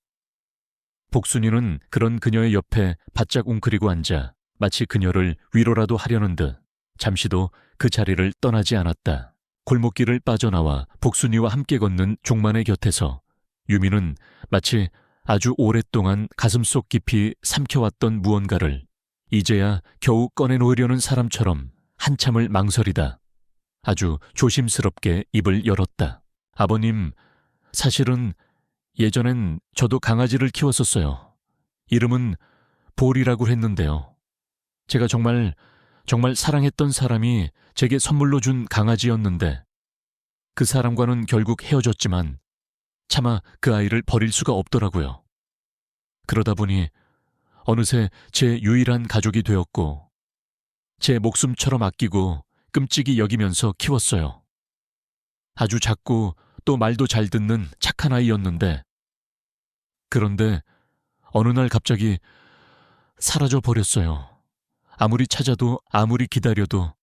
복순이는 그런 그녀의 옆에 바짝 웅크리고 앉아 마치 그녀를 위로라도 하려는 듯 잠시도 그 자리를 떠나지 않았다. 골목길을 빠져나와 복순이와 함께 걷는 종만의 곁에서 유미는 마치 아주 오랫동안 가슴속 깊이 삼켜왔던 무언가를 이제야 겨우 꺼내놓으려는 사람처럼 한참을 망설이다 아주 조심스럽게 입을 열었다. 아버님, 사실은 예전엔 저도 강아지를 키웠었어요. 이름은 볼이라고 했는데요. 제가 정말 사랑했던 사람이 제게 선물로 준 강아지였는데 그 사람과는 결국 헤어졌지만 차마 그 아이를 버릴 수가 없더라고요. 그러다 보니 어느새 제 유일한 가족이 되었고 제 목숨처럼 아끼고 끔찍이 여기면서 키웠어요. 아주 작고 또 말도 잘 듣는 착한 아이였는데 그런데 어느 날 갑자기 사라져 버렸어요. 아무리 찾아도 아무리 기다려도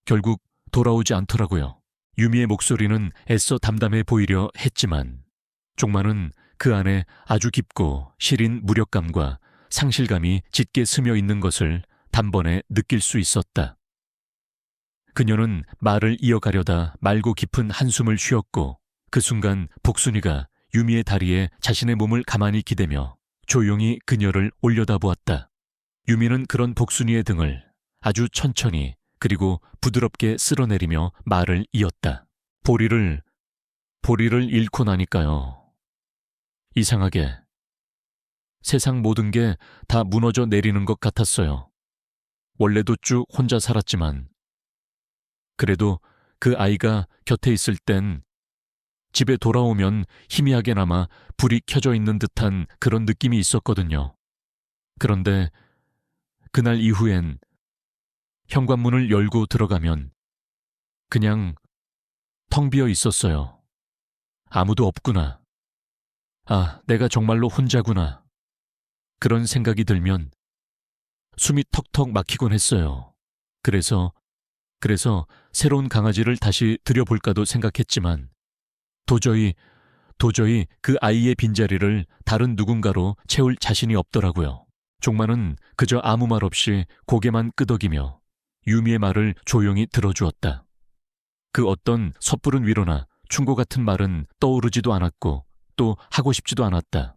결국 돌아오지 않더라고요. 유미의 목소리는 애써 담담해 보이려 했지만 종만은 그 안에 아주 깊고 시린 무력감과 상실감이 짙게 스며 있는 것을 단번에 느낄 수 있었다. 그녀는 말을 이어가려다 말고 깊은 한숨을 쉬었고 그 순간 복순이가 유미의 다리에 자신의 몸을 가만히 기대며 조용히 그녀를 올려다보았다. 유미는 그런 복순이의 등을 아주 천천히 그리고 부드럽게 쓸어내리며 말을 이었다. 보리를 잃고 나니까요. 이상하게 세상 모든 게 다 무너져 내리는 것 같았어요. 원래도 쭉 혼자 살았지만 그래도 그 아이가 곁에 있을 땐 집에 돌아오면 희미하게나마 불이 켜져 있는 듯한 그런 느낌이 있었거든요. 그런데 그날 이후엔 현관문을 열고 들어가면 그냥 텅 비어 있었어요. 아무도 없구나. 아, 내가 정말로 혼자구나. 그런 생각이 들면 숨이 턱턱 막히곤 했어요. 그래서 새로운 강아지를 다시 들여볼까도 생각했지만 도저히 그 아이의 빈자리를 다른 누군가로 채울 자신이 없더라고요. 종마는 그저 아무 말 없이 고개만 끄덕이며 유미의 말을 조용히 들어주었다. 그 어떤 섣부른 위로나 충고 같은 말은 떠오르지도 않았고 또 하고 싶지도 않았다.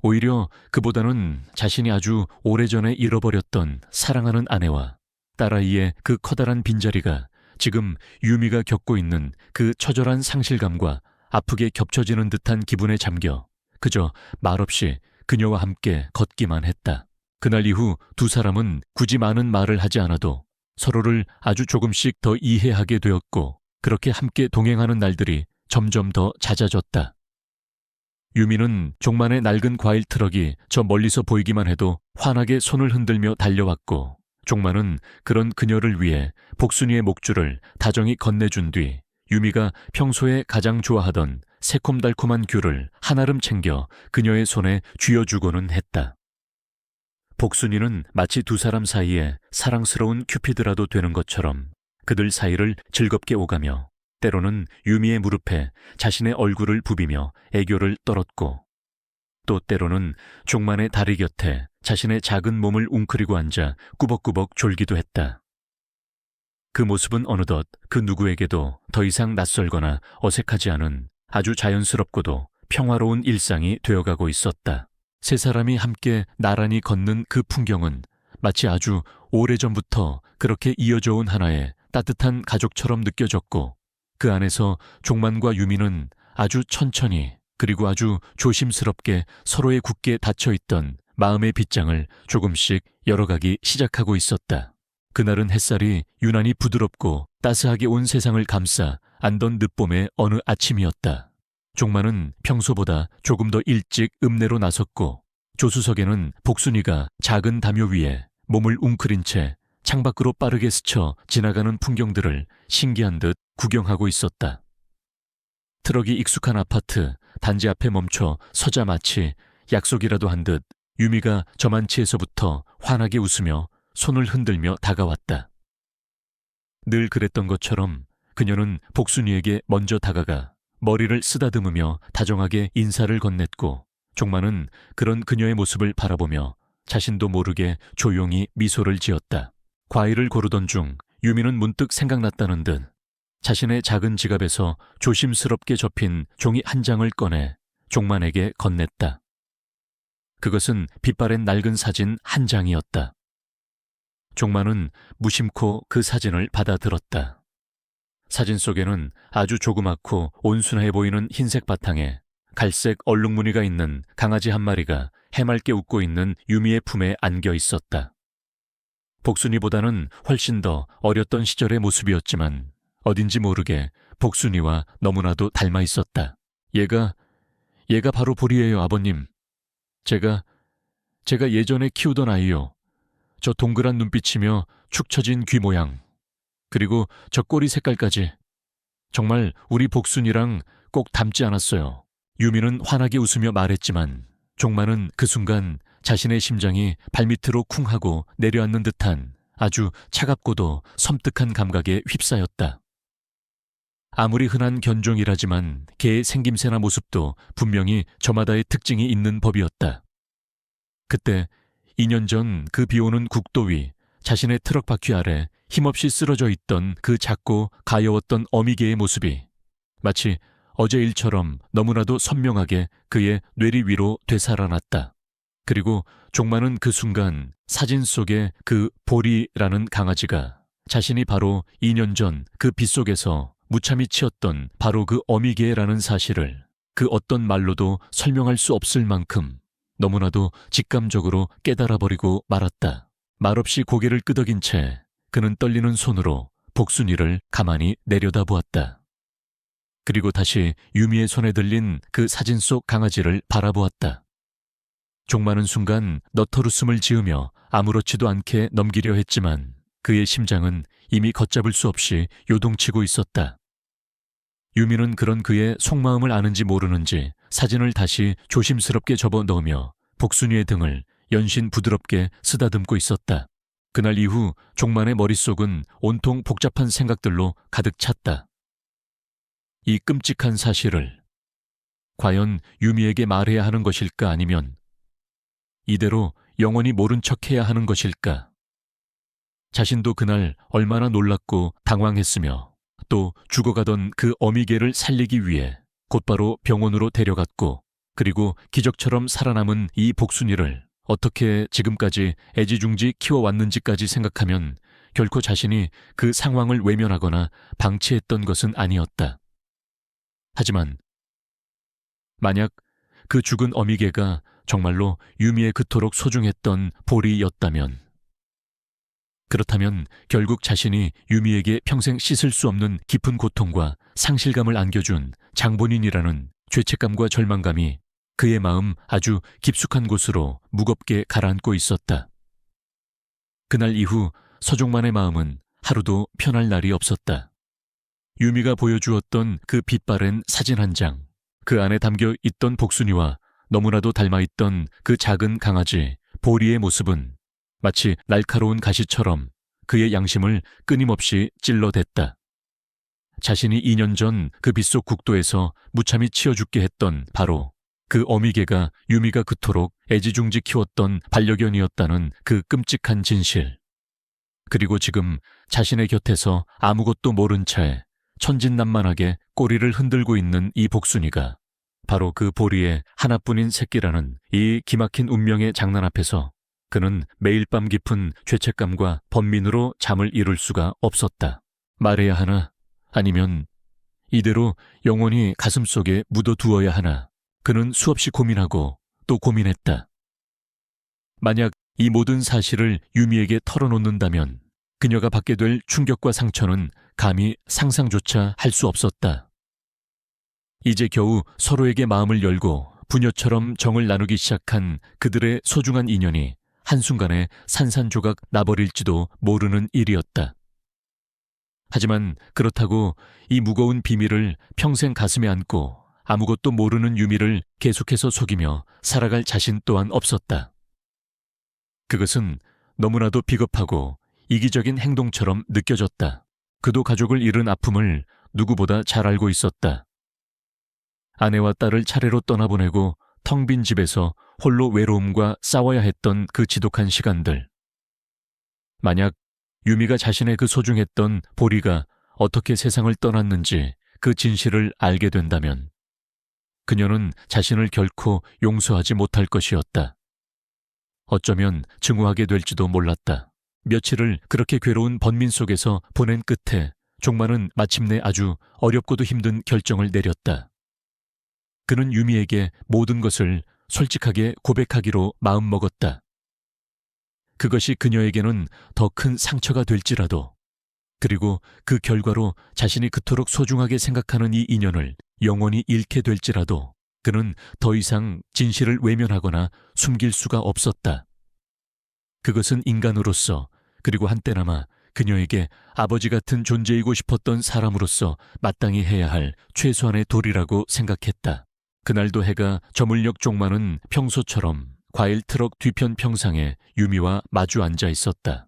오히려 그보다는 자신이 아주 오래전에 잃어버렸던 사랑하는 아내와 딸아이의 그 커다란 빈자리가 지금 유미가 겪고 있는 그 처절한 상실감과 아프게 겹쳐지는 듯한 기분에 잠겨 그저 말없이 그녀와 함께 걷기만 했다. 그날 이후 두 사람은 굳이 많은 말을 하지 않아도 서로를 아주 조금씩 더 이해하게 되었고 그렇게 함께 동행하는 날들이 점점 더 잦아졌다. 유미는 종만의 낡은 과일 트럭이 저 멀리서 보이기만 해도 환하게 손을 흔들며 달려왔고 종만은 그런 그녀를 위해 복순이의 목줄을 다정히 건네준 뒤 유미가 평소에 가장 좋아하던 새콤달콤한 귤을 한아름 챙겨 그녀의 손에 쥐어주고는 했다. 복순이는 마치 두 사람 사이에 사랑스러운 큐피드라도 되는 것처럼 그들 사이를 즐겁게 오가며 때로는 유미의 무릎에 자신의 얼굴을 부비며 애교를 떨었고 또 때로는 종만의 다리 곁에 자신의 작은 몸을 웅크리고 앉아 꾸벅꾸벅 졸기도 했다. 그 모습은 어느덧 그 누구에게도 더 이상 낯설거나 어색하지 않은 아주 자연스럽고도 평화로운 일상이 되어가고 있었다. 세 사람이 함께 나란히 걷는 그 풍경은 마치 아주 오래전부터 그렇게 이어져 온 하나의 따뜻한 가족처럼 느껴졌고 그 안에서 종만과 유미는 아주 천천히 그리고 아주 조심스럽게 서로의 굳게 닫혀있던 마음의 빗장을 조금씩 열어가기 시작하고 있었다. 그날은 햇살이 유난히 부드럽고 따스하게 온 세상을 감싸 안던 늦봄의 어느 아침이었다. 종만은 평소보다 조금 더 일찍 읍내로 나섰고 조수석에는 복순이가 작은 담요 위에 몸을 웅크린 채 창밖으로 빠르게 스쳐 지나가는 풍경들을 신기한 듯 구경하고 있었다. 트럭이 익숙한 아파트 단지 앞에 멈춰 서자 마치 약속이라도 한 듯 유미가 저만치에서부터 환하게 웃으며 손을 흔들며 다가왔다. 늘 그랬던 것처럼 그녀는 복순이에게 먼저 다가가 머리를 쓰다듬으며 다정하게 인사를 건넸고 종만은 그런 그녀의 모습을 바라보며 자신도 모르게 조용히 미소를 지었다. 과일을 고르던 중 유미는 문득 생각났다는 듯 자신의 작은 지갑에서 조심스럽게 접힌 종이 한 장을 꺼내 종만에게 건넸다. 그것은 빛바랜 낡은 사진 한 장이었다. 종만은 무심코 그 사진을 받아들었다. 사진 속에는 아주 조그맣고 온순해 보이는 흰색 바탕에 갈색 얼룩무늬가 있는 강아지 한 마리가 해맑게 웃고 있는 유미의 품에 안겨 있었다. 복순이보다는 훨씬 더 어렸던 시절의 모습이었지만 어딘지 모르게 복순이와 너무나도 닮아 있었다. 얘가 바로 보리예요, 아버님. 제가 예전에 키우던 아이요. 저 동그란 눈빛이며 축 처진 귀 모양. 그리고 저 꼬리 색깔까지. 정말 우리 복순이랑 꼭 닮지 않았어요. 유미는 환하게 웃으며 말했지만 종만은 그 순간 자신의 심장이 발밑으로 쿵 하고 내려앉는 듯한 아주 차갑고도 섬뜩한 감각에 휩싸였다. 아무리 흔한 견종이라지만 개의 생김새나 모습도 분명히 저마다의 특징이 있는 법이었다. 그때 2년 전 그 비오는 국도 위 자신의 트럭 바퀴 아래 힘없이 쓰러져 있던 그 작고 가여웠던 어미개의 모습이 마치 어제 일처럼 너무나도 선명하게 그의 뇌리 위로 되살아났다. 그리고 종만은 그 순간 사진 속의 그 보리라는 강아지가 자신이 바로 2년 전 그 빗속에서 무참히 치었던 바로 그 어미개라는 사실을 그 어떤 말로도 설명할 수 없을 만큼 너무나도 직감적으로 깨달아버리고 말았다. 말없이 고개를 끄덕인 채 그는 떨리는 손으로 복순이를 가만히 내려다보았다. 그리고 다시 유미의 손에 들린 그 사진 속 강아지를 바라보았다. 종마는 순간 너털웃음을 지으며 아무렇지도 않게 넘기려 했지만 그의 심장은 이미 걷잡을 수 없이 요동치고 있었다. 유미는 그런 그의 속마음을 아는지 모르는지 사진을 다시 조심스럽게 접어 넣으며 복순이의 등을 연신 부드럽게 쓰다듬고 있었다. 그날 이후 종만의 머릿속은 온통 복잡한 생각들로 가득 찼다. 이 끔찍한 사실을 과연 유미에게 말해야 하는 것일까, 아니면 이대로 영원히 모른 척해야 하는 것일까? 자신도 그날 얼마나 놀랐고 당황했으며 또 죽어가던 그 어미개를 살리기 위해 곧바로 병원으로 데려갔고, 그리고 기적처럼 살아남은 이 복순이를 어떻게 지금까지 애지중지 키워왔는지까지 생각하면 결코 자신이 그 상황을 외면하거나 방치했던 것은 아니었다. 하지만 만약 그 죽은 어미개가 정말로 유미의 그토록 소중했던 보리였다면, 그렇다면 결국 자신이 유미에게 평생 씻을 수 없는 깊은 고통과 상실감을 안겨준 장본인이라는 죄책감과 절망감이 그의 마음 아주 깊숙한 곳으로 무겁게 가라앉고 있었다. 그날 이후 서종만의 마음은 하루도 편할 날이 없었다. 유미가 보여주었던 그 빛바랜 사진 한 장, 그 안에 담겨 있던 복순이와 너무나도 닮아있던 그 작은 강아지 보리의 모습은 마치 날카로운 가시처럼 그의 양심을 끊임없이 찔러댔다. 자신이 2년 전 그 빗속 국도에서 무참히 치어 죽게 했던 바로 그 어미개가 유미가 그토록 애지중지 키웠던 반려견이었다는 그 끔찍한 진실. 그리고 지금 자신의 곁에서 아무것도 모른 채 천진난만하게 꼬리를 흔들고 있는 이 복순이가 바로 그 보리의 하나뿐인 새끼라는 이 기막힌 운명의 장난 앞에서 그는 매일 밤 깊은 죄책감과 번민으로 잠을 이룰 수가 없었다. 말해야 하나, 아니면 이대로 영원히 가슴속에 묻어두어야 하나. 그는 수없이 고민하고 또 고민했다. 만약 이 모든 사실을 유미에게 털어놓는다면 그녀가 받게 될 충격과 상처는 감히 상상조차 할 수 없었다. 이제 겨우 서로에게 마음을 열고 부녀처럼 정을 나누기 시작한 그들의 소중한 인연이 한순간에 산산조각 나버릴지도 모르는 일이었다. 하지만 그렇다고 이 무거운 비밀을 평생 가슴에 안고 아무것도 모르는 유미를 계속해서 속이며 살아갈 자신 또한 없었다. 그것은 너무나도 비겁하고 이기적인 행동처럼 느껴졌다. 그도 가족을 잃은 아픔을 누구보다 잘 알고 있었다. 아내와 딸을 차례로 떠나보내고 텅 빈 집에서 홀로 외로움과 싸워야 했던 그 지독한 시간들. 만약 유미가 자신의 그 소중했던 보리가 어떻게 세상을 떠났는지 그 진실을 알게 된다면 그녀는 자신을 결코 용서하지 못할 것이었다. 어쩌면 증오하게 될지도 몰랐다. 며칠을 그렇게 괴로운 번민 속에서 보낸 끝에 종만은 마침내 아주 어렵고도 힘든 결정을 내렸다. 그는 유미에게 모든 것을 솔직하게 고백하기로 마음먹었다. 그것이 그녀에게는 더 큰 상처가 될지라도, 그리고 그 결과로 자신이 그토록 소중하게 생각하는 이 인연을 영원히 잃게 될지라도 그는 더 이상 진실을 외면하거나 숨길 수가 없었다. 그것은 인간으로서, 그리고 한때나마 그녀에게 아버지 같은 존재이고 싶었던 사람으로서 마땅히 해야 할 최소한의 도리라고 생각했다. 그날도 해가 저물녘 종만은 평소처럼 과일 트럭 뒤편 평상에 유미와 마주 앉아 있었다.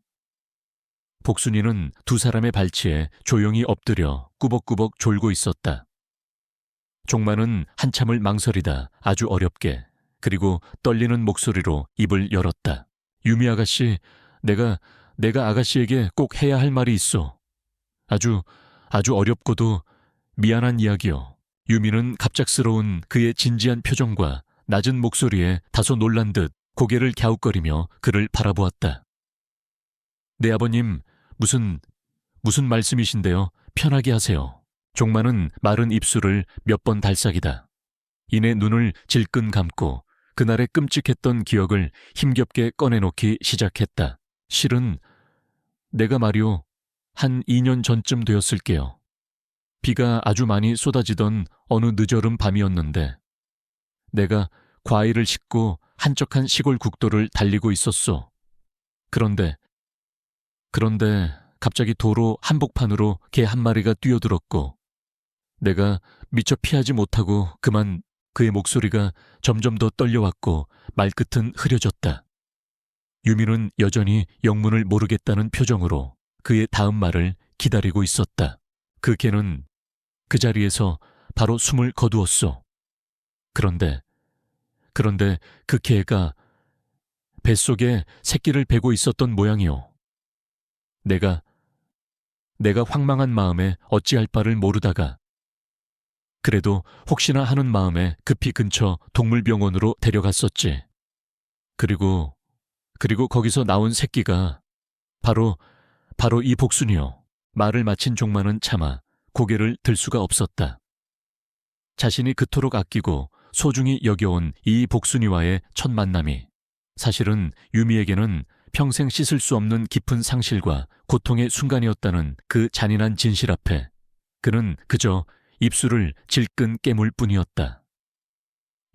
복순이는 두 사람의 발치에 조용히 엎드려 꾸벅꾸벅 졸고 있었다. 종만은 한참을 망설이다 아주 어렵게, 그리고 떨리는 목소리로 입을 열었다. 유미 아가씨, 내가 아가씨에게 꼭 해야 할 말이 있어. 아주 어렵고도 미안한 이야기요. 유미는 갑작스러운 그의 진지한 표정과 낮은 목소리에 다소 놀란 듯 고개를 갸웃거리며 그를 바라보았다. 네 아버님, 무슨 말씀이신데요? 편하게 하세요. 종만은 마른 입술을 몇 번 달싹이다. 이내 눈을 질끈 감고 그날의 끔찍했던 기억을 힘겹게 꺼내놓기 시작했다. 실은 내가 말이오, 한 2년 전쯤 되었을게요. 비가 아주 많이 쏟아지던 어느 늦어름 밤이었는데 내가 과일을 싣고 한적한 시골 국도를 달리고 있었소. 그런데 갑자기 도로 한복판으로 개 한 마리가 뛰어들었고 내가 미처 피하지 못하고 그만 그의 목소리가 점점 더 떨려왔고 말끝은 흐려졌다. 유미는 여전히 영문을 모르겠다는 표정으로 그의 다음 말을 기다리고 있었다. 그 개는 그 자리에서 바로 숨을 거두었소. 그런데 그 개가 뱃속에 새끼를 베고 있었던 모양이오. 내가 황망한 마음에 어찌할 바를 모르다가 그래도 혹시나 하는 마음에 급히 근처 동물병원으로 데려갔었지. 그리고 거기서 나온 새끼가 바로 이 복순이요. 말을 마친 종만은 차마 고개를 들 수가 없었다. 자신이 그토록 아끼고 소중히 여겨온 이 복순이와의 첫 만남이 사실은 유미에게는 평생 씻을 수 없는 깊은 상실과 고통의 순간이었다는 그 잔인한 진실 앞에 그는 그저 입술을 질끈 깨물 뿐이었다.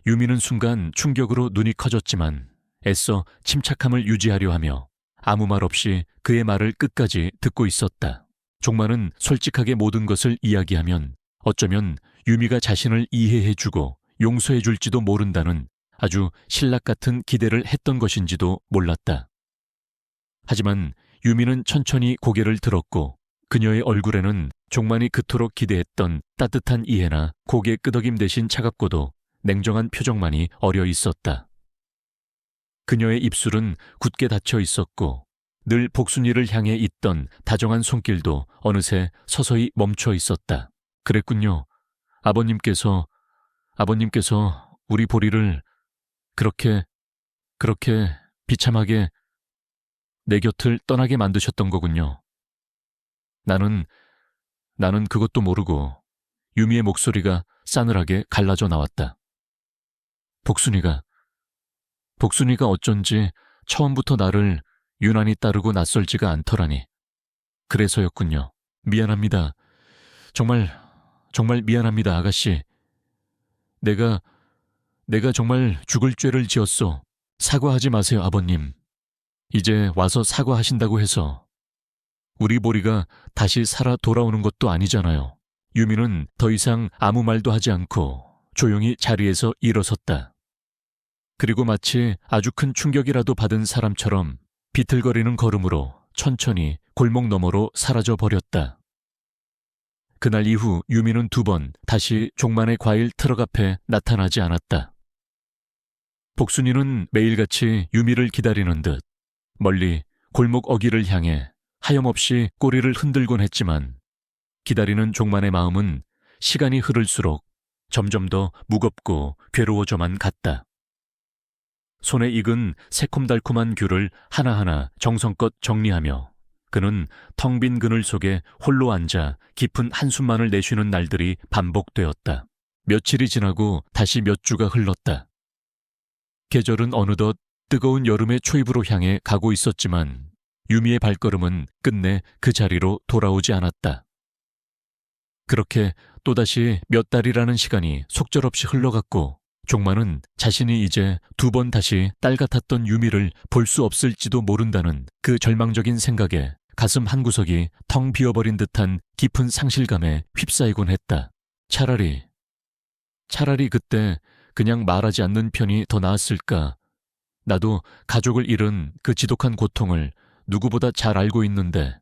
유미는 순간 충격으로 눈이 커졌지만 애써 침착함을 유지하려 하며 아무 말 없이 그의 말을 끝까지 듣고 있었다. 종만은 솔직하게 모든 것을 이야기하면 어쩌면 유미가 자신을 이해해주고 용서해줄지도 모른다는 아주 신락 같은 기대를 했던 것인지도 몰랐다. 하지만 유미는 천천히 고개를 들었고 그녀의 얼굴에는 종만이 그토록 기대했던 따뜻한 이해나 고개 끄덕임 대신 차갑고도 냉정한 표정만이 어려 있었다. 그녀의 입술은 굳게 닫혀 있었고 늘 복순이를 향해 있던 다정한 손길도 어느새 서서히 멈춰 있었다. 그랬군요. 아버님께서 우리 보리를 그렇게 비참하게 내 곁을 떠나게 만드셨던 거군요. 나는 그것도 모르고 유미의 목소리가 싸늘하게 갈라져 나왔다. 복순이가 어쩐지 처음부터 나를 유난히 따르고 낯설지가 않더라니. 그래서였군요. 미안합니다. 정말 미안합니다, 아가씨. 내가 정말 죽을 죄를 지었소. 사과하지 마세요, 아버님. 이제 와서 사과하신다고 해서 우리 보리가 다시 살아 돌아오는 것도 아니잖아요. 유미는 더 이상 아무 말도 하지 않고 조용히 자리에서 일어섰다. 그리고 마치 아주 큰 충격이라도 받은 사람처럼 비틀거리는 걸음으로 천천히 골목 너머로 사라져 버렸다. 그날 이후 유미는 2번 다시 종만의 과일 트럭 앞에 나타나지 않았다. 복순이는 매일같이 유미를 기다리는 듯 멀리 골목 어귀를 향해 하염없이 꼬리를 흔들곤 했지만 기다리는 종만의 마음은 시간이 흐를수록 점점 더 무겁고 괴로워져만 갔다. 손에 익은 새콤달콤한 귤을 하나하나 정성껏 정리하며 그는 텅 빈 그늘 속에 홀로 앉아 깊은 한숨만을 내쉬는 날들이 반복되었다. 며칠이 지나고 다시 몇 주가 흘렀다. 계절은 어느덧 뜨거운 여름의 초입으로 향해 가고 있었지만 유미의 발걸음은 끝내 그 자리로 돌아오지 않았다. 그렇게 또다시 몇 달이라는 시간이 속절없이 흘러갔고 종만은 자신이 이제 2번 다시 딸 같았던 유미를 볼 수 없을지도 모른다는 그 절망적인 생각에 가슴 한구석이 텅 비어버린 듯한 깊은 상실감에 휩싸이곤 했다. 차라리 그때 그냥 말하지 않는 편이 더 나았을까. 나도 가족을 잃은 그 지독한 고통을 누구보다 잘 알고 있는데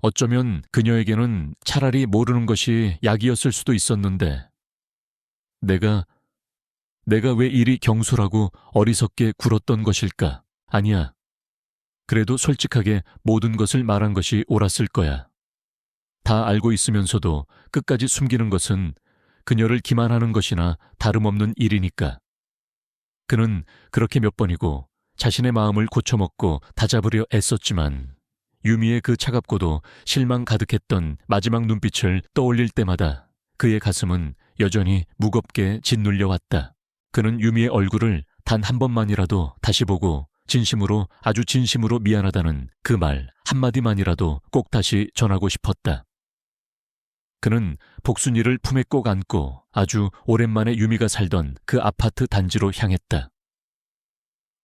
어쩌면 그녀에게는 차라리 모르는 것이 약이었을 수도 있었는데 내가 왜 이리 경솔하고 어리석게 굴었던 것일까? 아니야. 그래도 솔직하게 모든 것을 말한 것이 옳았을 거야. 다 알고 있으면서도 끝까지 숨기는 것은 그녀를 기만하는 것이나 다름없는 일이니까. 그는 그렇게 몇 번이고 자신의 마음을 고쳐먹고 다잡으려 애썼지만 유미의 그 차갑고도 실망 가득했던 마지막 눈빛을 떠올릴 때마다 그의 가슴은 여전히 무겁게 짓눌려왔다. 그는 유미의 얼굴을 단 한 번만이라도 다시 보고 진심으로 아주 진심으로 미안하다는 그 말 한마디만이라도 꼭 다시 전하고 싶었다. 그는 복순이를 품에 꼭 안고 아주 오랜만에 유미가 살던 그 아파트 단지로 향했다.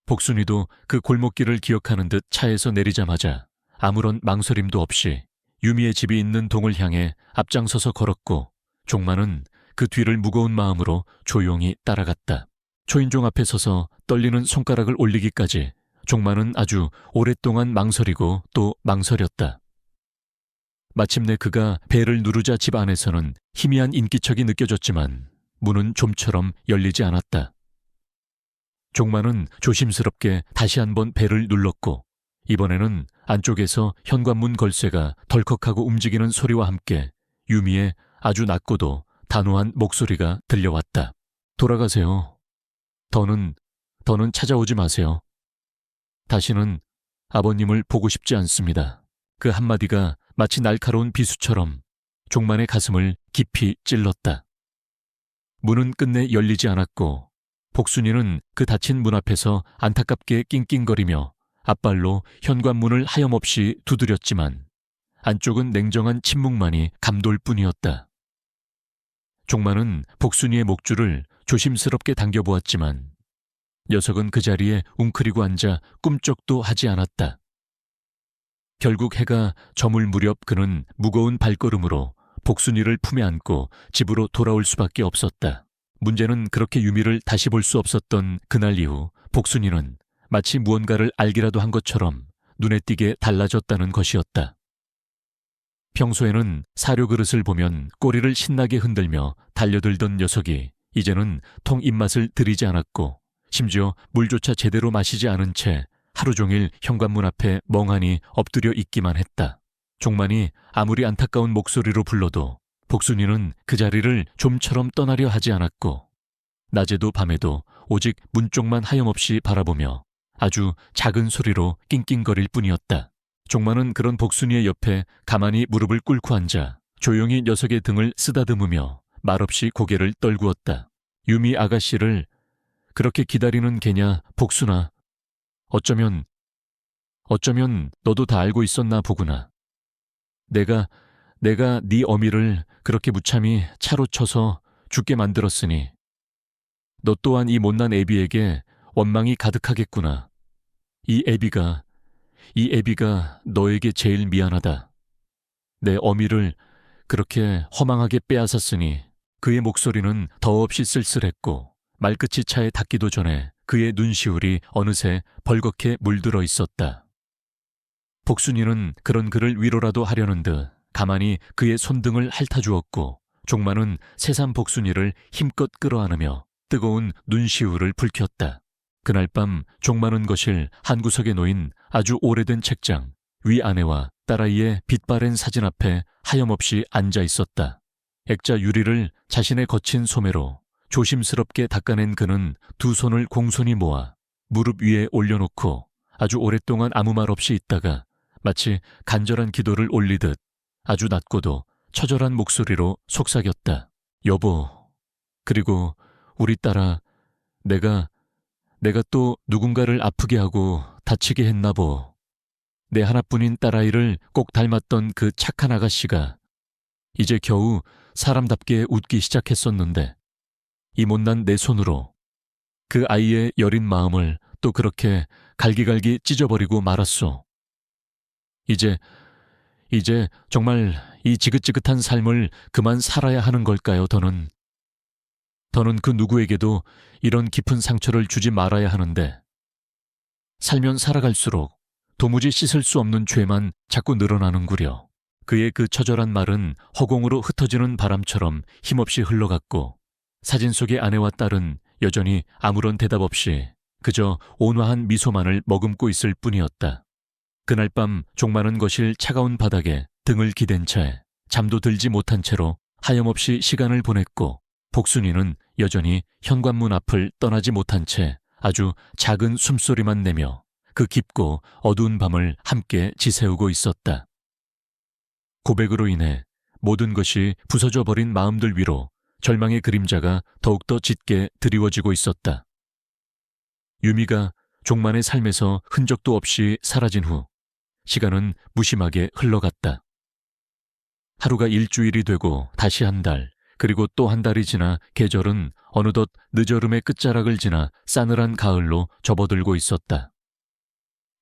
복순이도 그 골목길을 기억하는 듯 차에서 내리자마자 아무런 망설임도 없이 유미의 집이 있는 동을 향해 앞장서서 걸었고 종만은 그 뒤를 무거운 마음으로 조용히 따라갔다. 초인종 앞에 서서 떨리는 손가락을 올리기까지 종만은 아주 오랫동안 망설이고 또 망설였다. 마침내 그가 벨을 누르자 집 안에서는 희미한 인기척이 느껴졌지만 문은 좀처럼 열리지 않았다. 종만은 조심스럽게 다시 한번 벨을 눌렀고 이번에는 안쪽에서 현관문 걸쇠가 덜컥하고 움직이는 소리와 함께 유미의 아주 낮고도 단호한 목소리가 들려왔다. 돌아가세요. 더는 찾아오지 마세요. 다시는 아버님을 보고 싶지 않습니다. 그 한마디가 마치 날카로운 비수처럼 종만의 가슴을 깊이 찔렀다. 문은 끝내 열리지 않았고 복순이는 그 닫힌 문 앞에서 안타깝게 낑낑거리며 앞발로 현관문을 하염없이 두드렸지만 안쪽은 냉정한 침묵만이 감돌 뿐이었다. 종만은 복순이의 목줄을 조심스럽게 당겨보았지만 녀석은 그 자리에 웅크리고 앉아 꿈쩍도 하지 않았다. 결국 해가 저물 무렵 그는 무거운 발걸음으로 복순이를 품에 안고 집으로 돌아올 수밖에 없었다. 문제는 그렇게 유미를 다시 볼 수 없었던 그날 이후 복순이는 마치 무언가를 알기라도 한 것처럼 눈에 띄게 달라졌다는 것이었다. 평소에는 사료 그릇을 보면 꼬리를 신나게 흔들며 달려들던 녀석이 이제는 통 입맛을 들이지 않았고 심지어 물조차 제대로 마시지 않은 채 하루 종일 현관문 앞에 멍하니 엎드려 있기만 했다. 종만이 아무리 안타까운 목소리로 불러도 복순이는 그 자리를 좀처럼 떠나려 하지 않았고 낮에도 밤에도 오직 문 쪽만 하염없이 바라보며 아주 작은 소리로 낑낑거릴 뿐이었다. 종만은 그런 복순이의 옆에 가만히 무릎을 꿇고 앉아 조용히 녀석의 등을 쓰다듬으며 말없이 고개를 떨구었다. 유미 아가씨를 그렇게 기다리는 개냐, 복순아. 어쩌면 너도 다 알고 있었나 보구나. 내가 네 어미를 그렇게 무참히 차로 쳐서 죽게 만들었으니 너 또한 이 못난 애비에게 원망이 가득하겠구나. 이 애비가 너에게 제일 미안하다. 내 어미를 그렇게 허망하게 빼앗았으니. 그의 목소리는 더없이 쓸쓸했고 말끝이 차에 닿기도 전에 그의 눈시울이 어느새 벌겋게 물들어 있었다. 복순이는 그런 그를 위로라도 하려는 듯 가만히 그의 손등을 핥아주었고 종만은 새삼 복순이를 힘껏 끌어안으며 뜨거운 눈시울을 불켰다. 그날 밤 종만은 거실 한 구석에 놓인 아주 오래된 책장 위아래와 딸아이의 빛바랜 사진 앞에 하염없이 앉아 있었다. 액자 유리를 자신의 거친 소매로 조심스럽게 닦아낸 그는 두 손을 공손히 모아 무릎 위에 올려놓고 아주 오랫동안 아무 말 없이 있다가 마치 간절한 기도를 올리듯 아주 낮고도 처절한 목소리로 속삭였다. 여보, 그리고 우리 딸아, 내가 또 누군가를 아프게 하고 다치게 했나보. 내 하나뿐인 딸아이를 꼭 닮았던 그 착한 아가씨가 이제 겨우 사람답게 웃기 시작했었는데 이 못난 내 손으로 그 아이의 여린 마음을 또 그렇게 갈기갈기 찢어버리고 말았소. 이제 정말 이 지긋지긋한 삶을 그만 살아야 하는 걸까요, 더는? 더는 그 누구에게도 이런 깊은 상처를 주지 말아야 하는데 살면 살아갈수록 도무지 씻을 수 없는 죄만 자꾸 늘어나는구려. 그의 그 처절한 말은 허공으로 흩어지는 바람처럼 힘없이 흘러갔고 사진 속의 아내와 딸은 여전히 아무런 대답 없이 그저 온화한 미소만을 머금고 있을 뿐이었다. 그날 밤 종만은 거실 차가운 바닥에 등을 기댄 채 잠도 들지 못한 채로 하염없이 시간을 보냈고 복순이는 여전히 현관문 앞을 떠나지 못한 채 아주 작은 숨소리만 내며 그 깊고 어두운 밤을 함께 지새우고 있었다. 고백으로 인해 모든 것이 부서져 버린 마음들 위로 절망의 그림자가 더욱더 짙게 드리워지고 있었다. 유미가 종만의 삶에서 흔적도 없이 사라진 후 시간은 무심하게 흘러갔다. 하루가 일주일이 되고 다시 한 달, 그리고 또 한 달이 지나 계절은 어느덧 늦여름의 끝자락을 지나 싸늘한 가을로 접어들고 있었다.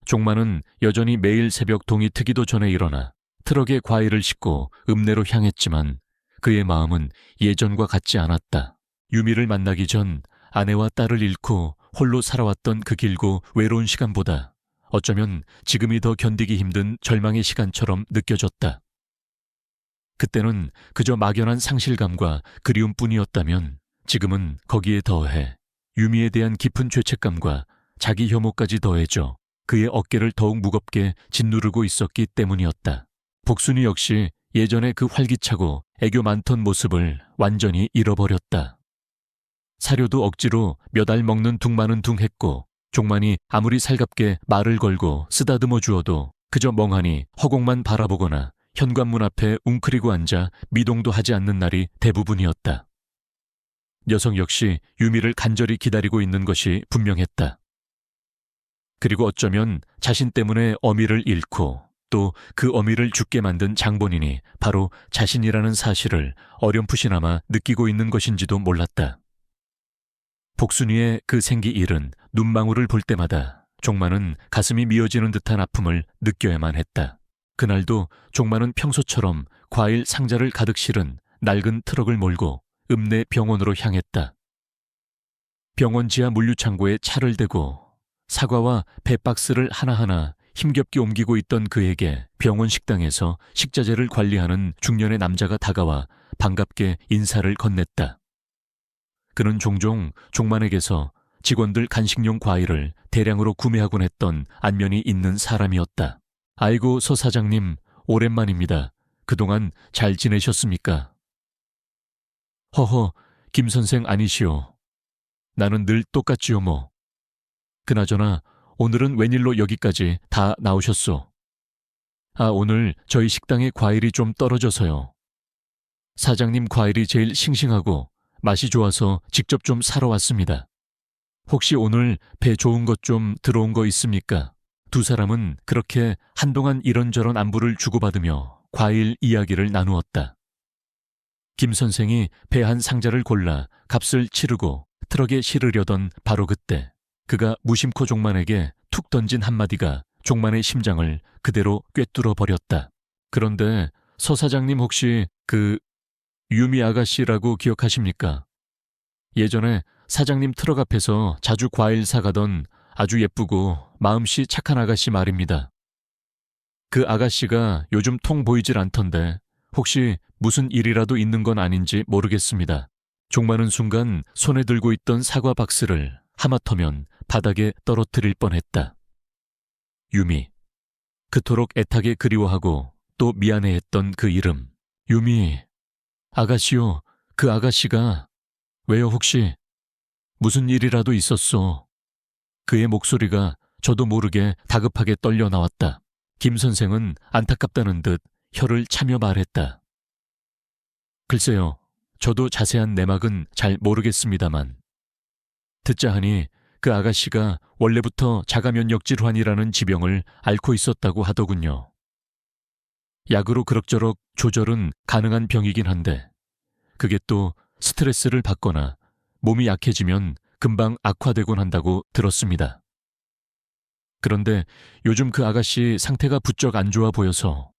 종만은 여전히 매일 새벽 동이 트기도 전에 일어나 트럭에 과일을 싣고 읍내로 향했지만 그의 마음은 예전과 같지 않았다. 유미를 만나기 전 아내와 딸을 잃고 홀로 살아왔던 그 길고 외로운 시간보다 어쩌면 지금이 더 견디기 힘든 절망의 시간처럼 느껴졌다. 그때는 그저 막연한 상실감과 그리움뿐이었다면 지금은 거기에 더해 유미에 대한 깊은 죄책감과 자기 혐오까지 더해져 그의 어깨를 더욱 무겁게 짓누르고 있었기 때문이었다. 복순이 역시 예전에 그 활기차고 애교 많던 모습을 완전히 잃어버렸다. 사료도 억지로 몇 알 먹는 둥마는 둥했고 종만이 아무리 살갑게 말을 걸고 쓰다듬어 주어도 그저 멍하니 허공만 바라보거나 현관문 앞에 웅크리고 앉아 미동도 하지 않는 날이 대부분이었다. 녀석 역시 유미를 간절히 기다리고 있는 것이 분명했다. 그리고 어쩌면 자신 때문에 어미를 잃고 또 그 어미를 죽게 만든 장본인이 바로 자신이라는 사실을 어렴풋이나마 느끼고 있는 것인지도 몰랐다. 복순이의 그 생기 잃은 눈망울을 볼 때마다 종만은 가슴이 미어지는 듯한 아픔을 느껴야만 했다. 그날도 종만은 평소처럼 과일 상자를 가득 실은 낡은 트럭을 몰고 읍내 병원으로 향했다. 병원 지하 물류창고에 차를 대고 사과와 배 박스를 하나하나 힘겹게 옮기고 있던 그에게 병원 식당에서 식자재를 관리하는 중년의 남자가 다가와 반갑게 인사를 건넸다. 그는 종종 종만에게서 직원들 간식용 과일을 대량으로 구매하곤 했던 안면이 있는 사람이었다. 아이고, 서 사장님, 오랜만입니다. 그동안 잘 지내셨습니까? 허허, 김 선생 아니시오. 나는 늘 똑같지요 뭐. 그나저나 오늘은 웬일로 여기까지 다 나오셨소? 아, 오늘 저희 식당에 과일이 좀 떨어져서요. 사장님 과일이 제일 싱싱하고 맛이 좋아서 직접 좀 사러 왔습니다. 혹시 오늘 배 좋은 것 좀 들어온 거 있습니까? 두 사람은 그렇게 한동안 이런저런 안부를 주고받으며 과일 이야기를 나누었다. 김 선생이 배 한 상자를 골라 값을 치르고 트럭에 실으려던 바로 그때 그가 무심코 종만에게 툭 던진 한마디가 종만의 심장을 그대로 꿰뚫어 버렸다. 그런데 서 사장님 혹시 그 유미 아가씨라고 기억하십니까? 예전에 사장님 트럭 앞에서 자주 과일 사가던 아주 예쁘고 마음씨 착한 아가씨 말입니다. 그 아가씨가 요즘 통 보이질 않던데 혹시 무슨 일이라도 있는 건 아닌지 모르겠습니다. 종만은 순간 손에 들고 있던 사과 박스를 하마터면 바닥에 떨어뜨릴 뻔했다. 유미. 그토록 애타게 그리워하고 또 미안해했던 그 이름. 유미. 아가씨요. 그 아가씨가. 왜요 혹시? 무슨 일이라도 있었소? 그의 목소리가 저도 모르게 다급하게 떨려 나왔다. 김 선생은 안타깝다는 듯 혀를 차며 말했다. 글쎄요. 저도 자세한 내막은 잘 모르겠습니다만. 듣자 하니 그 아가씨가 원래부터 자가면역 질환이라는 지병을 앓고 있었다고 하더군요. 약으로 그럭저럭 조절은 가능한 병이긴 한데 그게 또 스트레스를 받거나 몸이 약해지면 금방 악화되곤 한다고 들었습니다. 그런데 요즘 그 아가씨 상태가 부쩍 안 좋아 보여서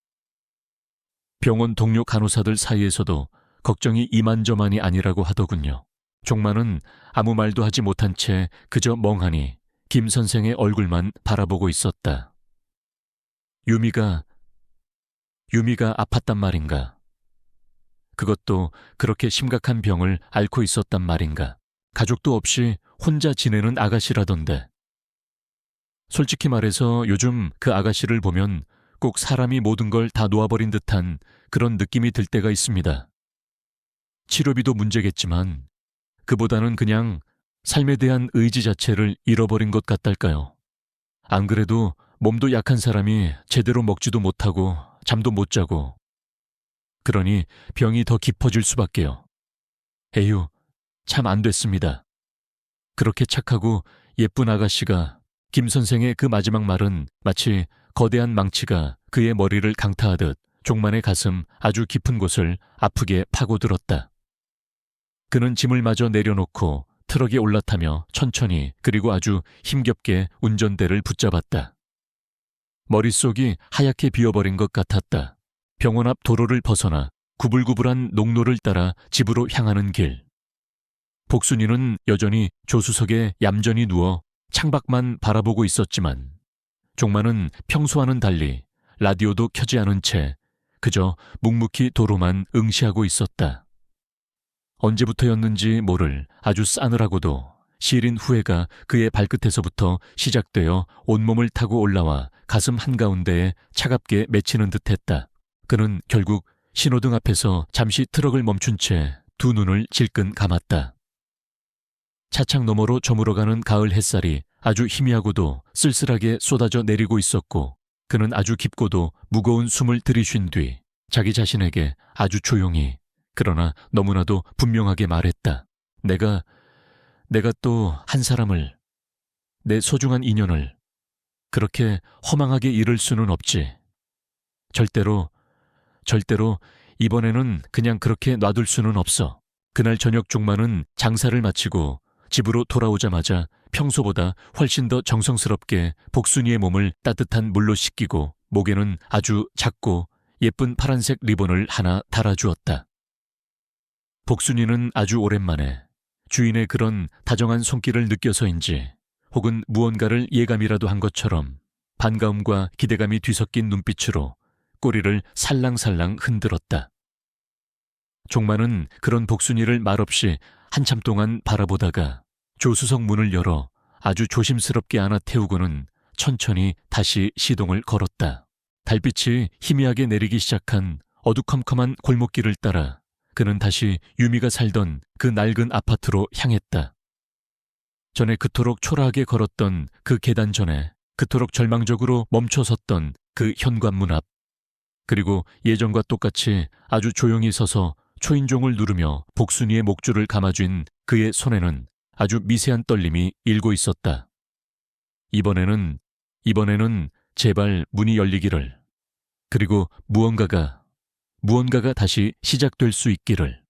병원 동료 간호사들 사이에서도 걱정이 이만저만이 아니라고 하더군요. 종만은 아무 말도 하지 못한 채 그저 멍하니 김 선생의 얼굴만 바라보고 있었다. 유미가 아팠단 말인가? 그것도 그렇게 심각한 병을 앓고 있었단 말인가? 가족도 없이 혼자 지내는 아가씨라던데. 솔직히 말해서 요즘 그 아가씨를 보면 꼭 사람이 모든 걸 다 놓아버린 듯한 그런 느낌이 들 때가 있습니다. 치료비도 문제겠지만 그보다는 그냥 삶에 대한 의지 자체를 잃어버린 것 같달까요. 안 그래도 몸도 약한 사람이 제대로 먹지도 못하고 잠도 못 자고 그러니 병이 더 깊어질 수밖에요. 에휴, 참 안 됐습니다. 그렇게 착하고 예쁜 아가씨가 김 선생의 그 마지막 말은 마치 거대한 망치가 그의 머리를 강타하듯 종만의 가슴 아주 깊은 곳을 아프게 파고들었다. 그는 짐을 마저 내려놓고 트럭에 올라타며 천천히 그리고 아주 힘겹게 운전대를 붙잡았다. 머릿속이 하얗게 비어버린 것 같았다. 병원 앞 도로를 벗어나 구불구불한 농로를 따라 집으로 향하는 길. 복순이는 여전히 조수석에 얌전히 누워 창밖만 바라보고 있었지만 종만은 평소와는 달리 라디오도 켜지 않은 채 그저 묵묵히 도로만 응시하고 있었다. 언제부터였는지 모를 아주 싸늘하고도 시린 후회가 그의 발끝에서부터 시작되어 온몸을 타고 올라와 가슴 한가운데에 차갑게 맺히는 듯했다. 그는 결국 신호등 앞에서 잠시 트럭을 멈춘 채 두 눈을 질끈 감았다. 차창 너머로 저물어가는 가을 햇살이 아주 희미하고도 쓸쓸하게 쏟아져 내리고 있었고 그는 아주 깊고도 무거운 숨을 들이쉰 뒤 자기 자신에게 아주 조용히 그러나 너무나도 분명하게 말했다. 내가 또 한 사람을, 내 소중한 인연을 그렇게 허망하게 잃을 수는 없지. 절대로 이번에는 그냥 그렇게 놔둘 수는 없어. 그날 저녁 종만은 장사를 마치고 집으로 돌아오자마자 평소보다 훨씬 더 정성스럽게 복순이의 몸을 따뜻한 물로 씻기고 목에는 아주 작고 예쁜 파란색 리본을 하나 달아주었다. 복순이는 아주 오랜만에 주인의 그런 다정한 손길을 느껴서인지 혹은 무언가를 예감이라도 한 것처럼 반가움과 기대감이 뒤섞인 눈빛으로 꼬리를 살랑살랑 흔들었다. 종만은 그런 복순이를 말없이 한참 동안 바라보다가 조수석 문을 열어 아주 조심스럽게 안아 태우고는 천천히 다시 시동을 걸었다. 달빛이 희미하게 내리기 시작한 어두컴컴한 골목길을 따라 그는 다시 유미가 살던 그 낡은 아파트로 향했다. 전에 그토록 초라하게 걸었던 그 계단 전에 그토록 절망적으로 멈춰섰던 그 현관문 앞, 그리고 예전과 똑같이 아주 조용히 서서 초인종을 누르며 복순이의 목줄을 감아쥔 그의 손에는 아주 미세한 떨림이 일고 있었다. 이번에는 제발 문이 열리기를, 그리고 무언가가 다시 시작될 수 있기를.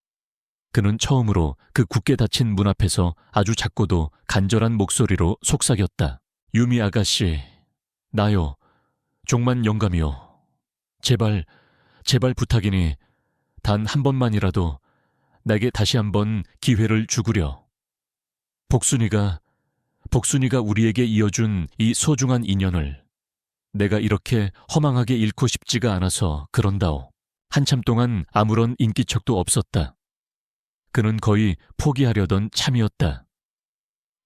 그는 처음으로 그 굳게 닫힌 문 앞에서 아주 작고도 간절한 목소리로 속삭였다. 유미 아가씨, 나요. 종만 영감이요. 제발 부탁이니 단 한 번만이라도 내게 다시 한번 기회를 주구려. 복순이가 우리에게 이어준 이 소중한 인연을 내가 이렇게 허망하게 잃고 싶지가 않아서 그런다오. 한참 동안 아무런 인기척도 없었다. 그는 거의 포기하려던 참이었다.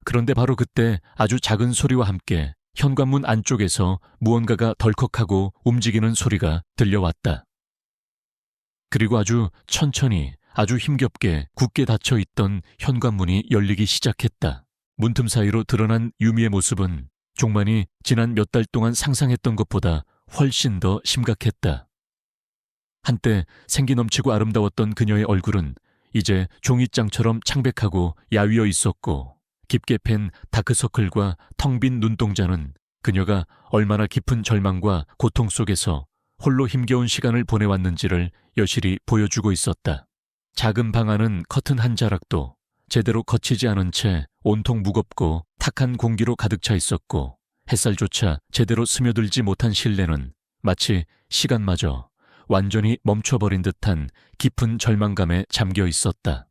그런데 바로 그때 아주 작은 소리와 함께 현관문 안쪽에서 무언가가 덜컥하고 움직이는 소리가 들려왔다. 그리고 아주 천천히 아주 힘겹게 굳게 닫혀 있던 현관문이 열리기 시작했다. 문틈 사이로 드러난 유미의 모습은 종만이 지난 몇 달 동안 상상했던 것보다 훨씬 더 심각했다. 한때 생기 넘치고 아름다웠던 그녀의 얼굴은 이제 종이장처럼 창백하고 야위어 있었고 깊게 팬 다크서클과 텅 빈 눈동자는 그녀가 얼마나 깊은 절망과 고통 속에서 홀로 힘겨운 시간을 보내왔는지를 여실히 보여주고 있었다. 작은 방 안은 커튼 한 자락도 제대로 거치지 않은 채 온통 무겁고 탁한 공기로 가득 차 있었고 햇살조차 제대로 스며들지 못한 실내는 마치 시간마저 완전히 멈춰버린 듯한 깊은 절망감에 잠겨 있었다.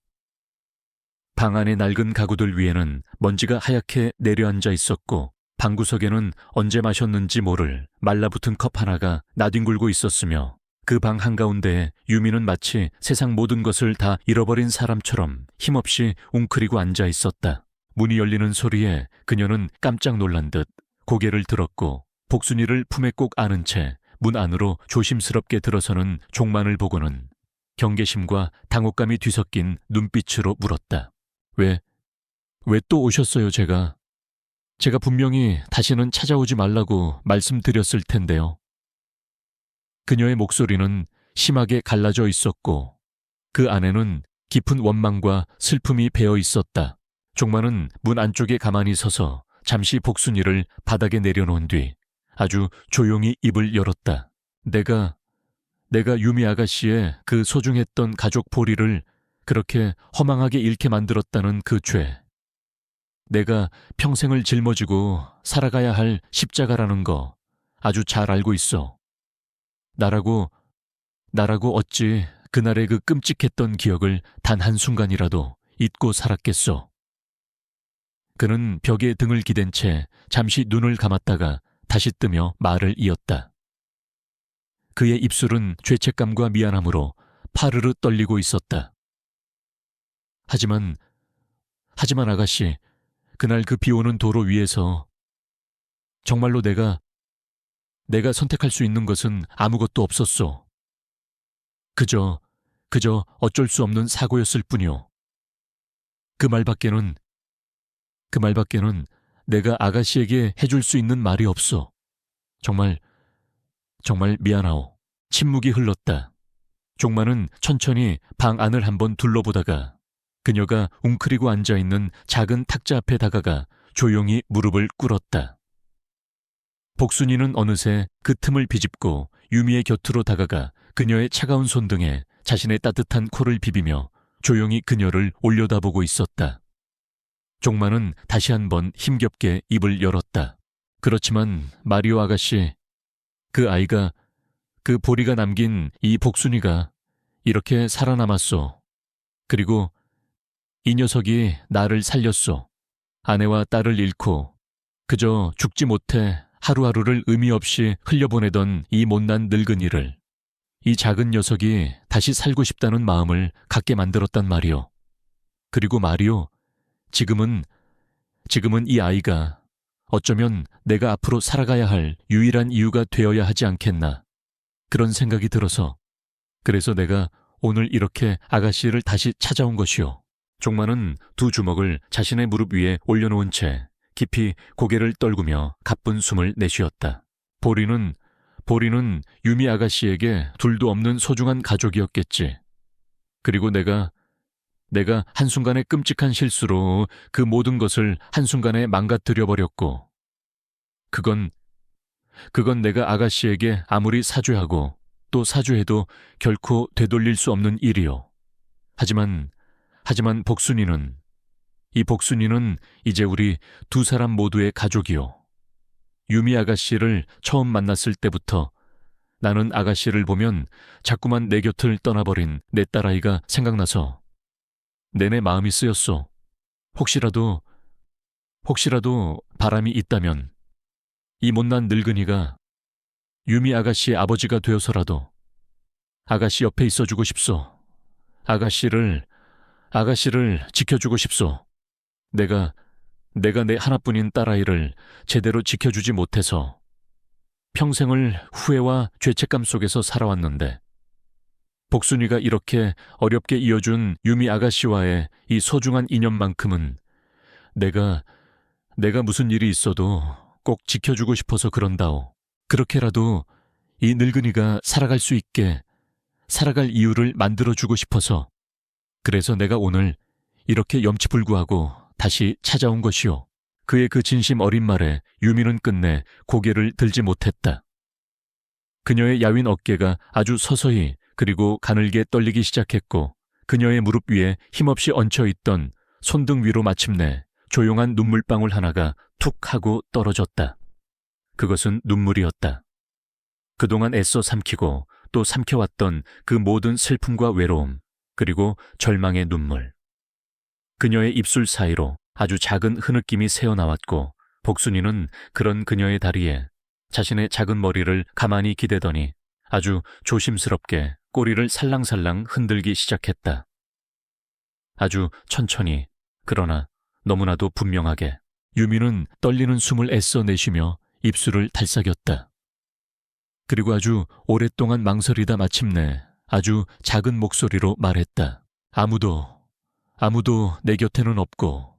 방 안의 낡은 가구들 위에는 먼지가 하얗게 내려앉아 있었고 방구석에는 언제 마셨는지 모를 말라붙은 컵 하나가 나뒹굴고 있었으며 그 방 한가운데에 유미는 마치 세상 모든 것을 다 잃어버린 사람처럼 힘없이 웅크리고 앉아 있었다. 문이 열리는 소리에 그녀는 깜짝 놀란 듯 고개를 들었고 복순이를 품에 꼭 안은 채 문 안으로 조심스럽게 들어서는 종만을 보고는 경계심과 당혹감이 뒤섞인 눈빛으로 물었다. 왜 또 오셨어요, 제가 분명히 다시는 찾아오지 말라고 말씀드렸을 텐데요. 그녀의 목소리는 심하게 갈라져 있었고 그 안에는 깊은 원망과 슬픔이 배어 있었다. 종만은 문 안쪽에 가만히 서서 잠시 복순이를 바닥에 내려놓은 뒤 아주 조용히 입을 열었다. 내가 내가 유미 아가씨의 그 소중했던 가족 보리를 그렇게 허망하게 잃게 만들었다는 그 죄. 내가 평생을 짊어지고 살아가야 할 십자가라는 거 아주 잘 알고 있어. 나라고 어찌 그날의 그 끔찍했던 기억을 단 한순간이라도 잊고 살았겠소. 그는 벽에 등을 기댄 채 잠시 눈을 감았다가 다시 뜨며 말을 이었다. 그의 입술은 죄책감과 미안함으로 파르르 떨리고 있었다. 하지만 아가씨, 그날 그 비오는 도로 위에서 정말로 내가 선택할 수 있는 것은 아무것도 없었소. 그저 어쩔 수 없는 사고였을 뿐이오. 그 말밖에는 내가 아가씨에게 해줄 수 있는 말이 없어. 정말 미안하오. 침묵이 흘렀다. 종마는 천천히 방 안을 한번 둘러보다가 그녀가 웅크리고 앉아있는 작은 탁자 앞에 다가가 조용히 무릎을 꿇었다. 복순이는 어느새 그 틈을 비집고 유미의 곁으로 다가가 그녀의 차가운 손등에 자신의 따뜻한 코를 비비며 조용히 그녀를 올려다보고 있었다. 종마는 다시 한번 힘겹게 입을 열었다. 그렇지만 마리오 아가씨, 그 아이가, 그 보리가 남긴 이 복순이가 이렇게 살아남았소. 그리고 이 녀석이 나를 살렸소. 아내와 딸을 잃고 그저 죽지 못해 하루하루를 의미 없이 흘려보내던 이 못난 늙은이를 이 작은 녀석이 다시 살고 싶다는 마음을 갖게 만들었단 말이오. 그리고 말이오, 지금은 이 아이가 어쩌면 내가 앞으로 살아가야 할 유일한 이유가 되어야 하지 않겠나. 그런 생각이 들어서 그래서 내가 오늘 이렇게 아가씨를 다시 찾아온 것이오. 종마는 두 주먹을 자신의 무릎 위에 올려놓은 채 깊이 고개를 떨구며 가쁜 숨을 내쉬었다. 보리는 유미 아가씨에게 둘도 없는 소중한 가족이었겠지. 그리고 내가 한순간의 끔찍한 실수로 그 모든 것을 한순간에 망가뜨려버렸고 그건 내가 아가씨에게 아무리 사죄하고 또 사죄해도 결코 되돌릴 수 없는 일이요. 하지만 복순이는 이제 우리 두 사람 모두의 가족이요. 유미 아가씨를 처음 만났을 때부터 나는 아가씨를 보면 자꾸만 내 곁을 떠나버린 내 딸아이가 생각나서 내내 마음이 쓰였소. 혹시라도 바람이 있다면 이 못난 늙은이가 유미 아가씨의 아버지가 되어서라도 아가씨 옆에 있어주고 싶소. 아가씨를 지켜주고 싶소. 내가 내 하나뿐인 딸아이를 제대로 지켜주지 못해서 평생을 후회와 죄책감 속에서 살아왔는데 복순이가 이렇게 어렵게 이어준 유미 아가씨와의 이 소중한 인연만큼은 내가 무슨 일이 있어도 꼭 지켜주고 싶어서 그런다오. 그렇게라도 이 늙은이가 살아갈 수 있게 살아갈 이유를 만들어주고 싶어서 그래서 내가 오늘 이렇게 염치불구하고 다시 찾아온 것이오. 그의 그 진심 어린 말에 유미는 끝내 고개를 들지 못했다. 그녀의 야윈 어깨가 아주 서서히 그리고 가늘게 떨리기 시작했고 그녀의 무릎 위에 힘없이 얹혀있던 손등 위로 마침내 조용한 눈물방울 하나가 툭 하고 떨어졌다. 그것은 눈물이었다. 그동안 애써 삼키고 또 삼켜왔던 그 모든 슬픔과 외로움 그리고 절망의 눈물. 그녀의 입술 사이로 아주 작은 흐느낌이 새어나왔고 복순이는 그런 그녀의 다리에 자신의 작은 머리를 가만히 기대더니 아주 조심스럽게 꼬리를 살랑살랑 흔들기 시작했다. 아주 천천히 그러나 너무나도 분명하게 유미는 떨리는 숨을 애써 내쉬며 입술을 달싹였다. 그리고 아주 오랫동안 망설이다 마침내 아주 작은 목소리로 말했다. 아무도 내 곁에는 없고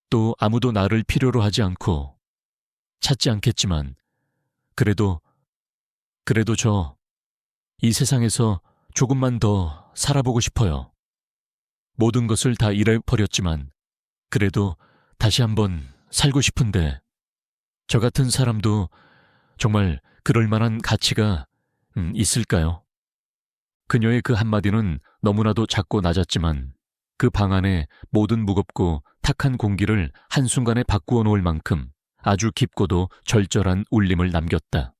또 아무도 나를 필요로 하지 않고 찾지 않겠지만 그래도 저 이 세상에서 조금만 더 살아보고 싶어요. 모든 것을 다 잃어버렸지만 그래도 다시 한번 살고 싶은데 저 같은 사람도 정말 그럴 만한 가치가 있을까요? 그녀의 그 한마디는 너무나도 작고 낮았지만 그 방 안에 모든 무겁고 탁한 공기를 한순간에 바꾸어 놓을 만큼 아주 깊고도 절절한 울림을 남겼다.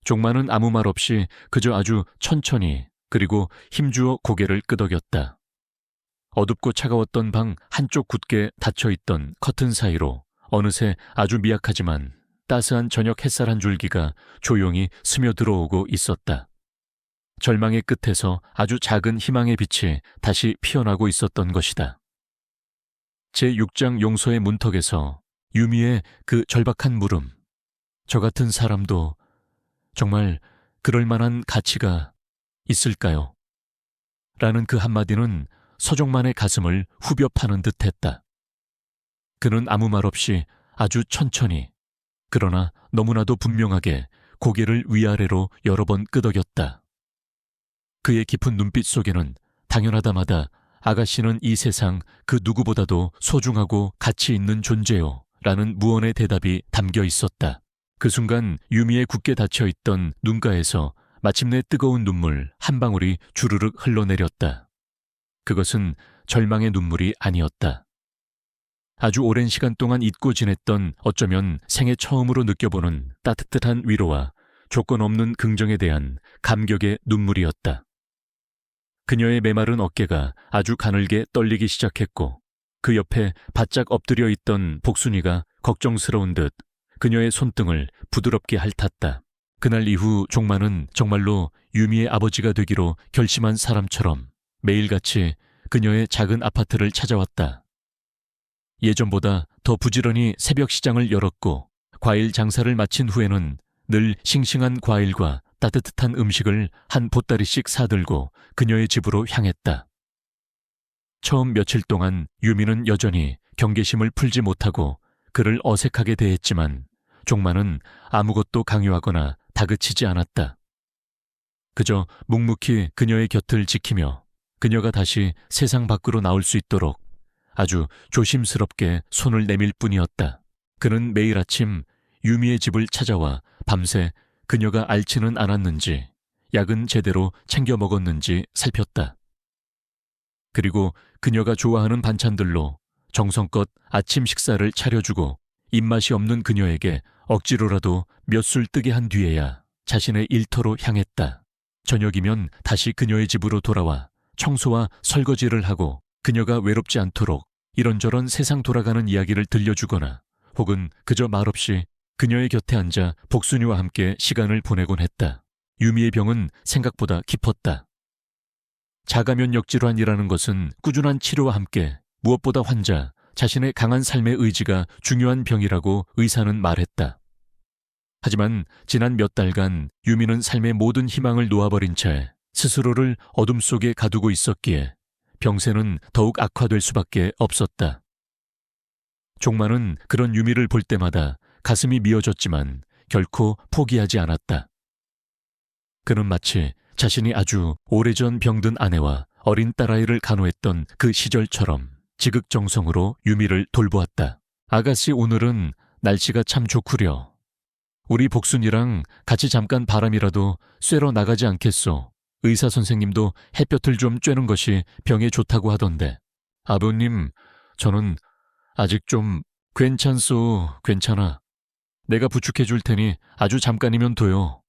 종마는 아무 말 없이 그저 아주 천천히 그리고 힘주어 고개를 끄덕였다. 어둡고 차가웠던 방 한쪽 굳게 닫혀있던 커튼 사이로 어느새 아주 미약하지만 따스한 저녁 햇살 한 줄기가 조용히 스며들어오고 있었다. 절망의 끝에서 아주 작은 희망의 빛이 다시 피어나고 있었던 것이다. 제6장 용서의 문턱에서 유미의 그 절박한 물음, 저 같은 사람도 정말 그럴 만한 가치가 있을까요? 라는 그 한마디는 서종만의 가슴을 후벼 파는 듯했다. 그는 아무 말 없이 아주 천천히 그러나 너무나도 분명하게 고개를 위아래로 여러 번 끄덕였다. 그의 깊은 눈빛 속에는 당연하다마다 아가씨는 이 세상 그 누구보다도 소중하고 가치 있는 존재요 라는 무언의 대답이 담겨 있었다. 그 순간 유미의 굳게 닫혀있던 눈가에서 마침내 뜨거운 눈물 한 방울이 주르륵 흘러내렸다. 그것은 절망의 눈물이 아니었다. 아주 오랜 시간 동안 잊고 지냈던 어쩌면 생애 처음으로 느껴보는 따뜻한 위로와 조건 없는 긍정에 대한 감격의 눈물이었다. 그녀의 메마른 어깨가 아주 가늘게 떨리기 시작했고 그 옆에 바짝 엎드려 있던 복순이가 걱정스러운 듯 그녀의 손등을 부드럽게 핥았다. 그날 이후 종마는 정말로 유미의 아버지가 되기로 결심한 사람처럼 매일같이 그녀의 작은 아파트를 찾아왔다. 예전보다 더 부지런히 새벽 시장을 열었고 과일 장사를 마친 후에는 늘 싱싱한 과일과 따뜻한 음식을 한 보따리씩 사들고 그녀의 집으로 향했다. 처음 며칠 동안 유미는 여전히 경계심을 풀지 못하고 그를 어색하게 대했지만 종마는 아무것도 강요하거나 다그치지 않았다. 그저 묵묵히 그녀의 곁을 지키며 그녀가 다시 세상 밖으로 나올 수 있도록 아주 조심스럽게 손을 내밀 뿐이었다. 그는 매일 아침 유미의 집을 찾아와 밤새 그녀가 앓지는 않았는지 약은 제대로 챙겨 먹었는지 살폈다. 그리고 그녀가 좋아하는 반찬들로 정성껏 아침 식사를 차려주고 입맛이 없는 그녀에게 억지로라도 몇 술 뜨게 한 뒤에야 자신의 일터로 향했다. 저녁이면 다시 그녀의 집으로 돌아와 청소와 설거지를 하고 그녀가 외롭지 않도록 이런저런 세상 돌아가는 이야기를 들려주거나 혹은 그저 말없이 그녀의 곁에 앉아 복순이와 함께 시간을 보내곤 했다. 유미의 병은 생각보다 깊었다. 자가면역 질환이라는 것은 꾸준한 치료와 함께 무엇보다 환자 자신의 강한 삶의 의지가 중요한 병이라고 의사는 말했다. 하지만 지난 몇 달간 유미는 삶의 모든 희망을 놓아버린 채 스스로를 어둠 속에 가두고 있었기에 병세는 더욱 악화될 수밖에 없었다. 종마는 그런 유미를 볼 때마다 가슴이 미어졌지만 결코 포기하지 않았다. 그는 마치 자신이 아주 오래전 병든 아내와 어린 딸아이를 간호했던 그 시절처럼 지극정성으로 유미를 돌보았다. 아가씨, 오늘은 날씨가 참 좋구려. 우리 복순이랑 같이 잠깐 바람이라도 쐬러 나가지 않겠소? 의사 선생님도 햇볕을 좀 쬐는 것이 병에 좋다고 하던데. 아버님, 저는 아직 좀 괜찮소. 괜찮아. 내가 부축해 줄 테니 아주 잠깐이면 돼요.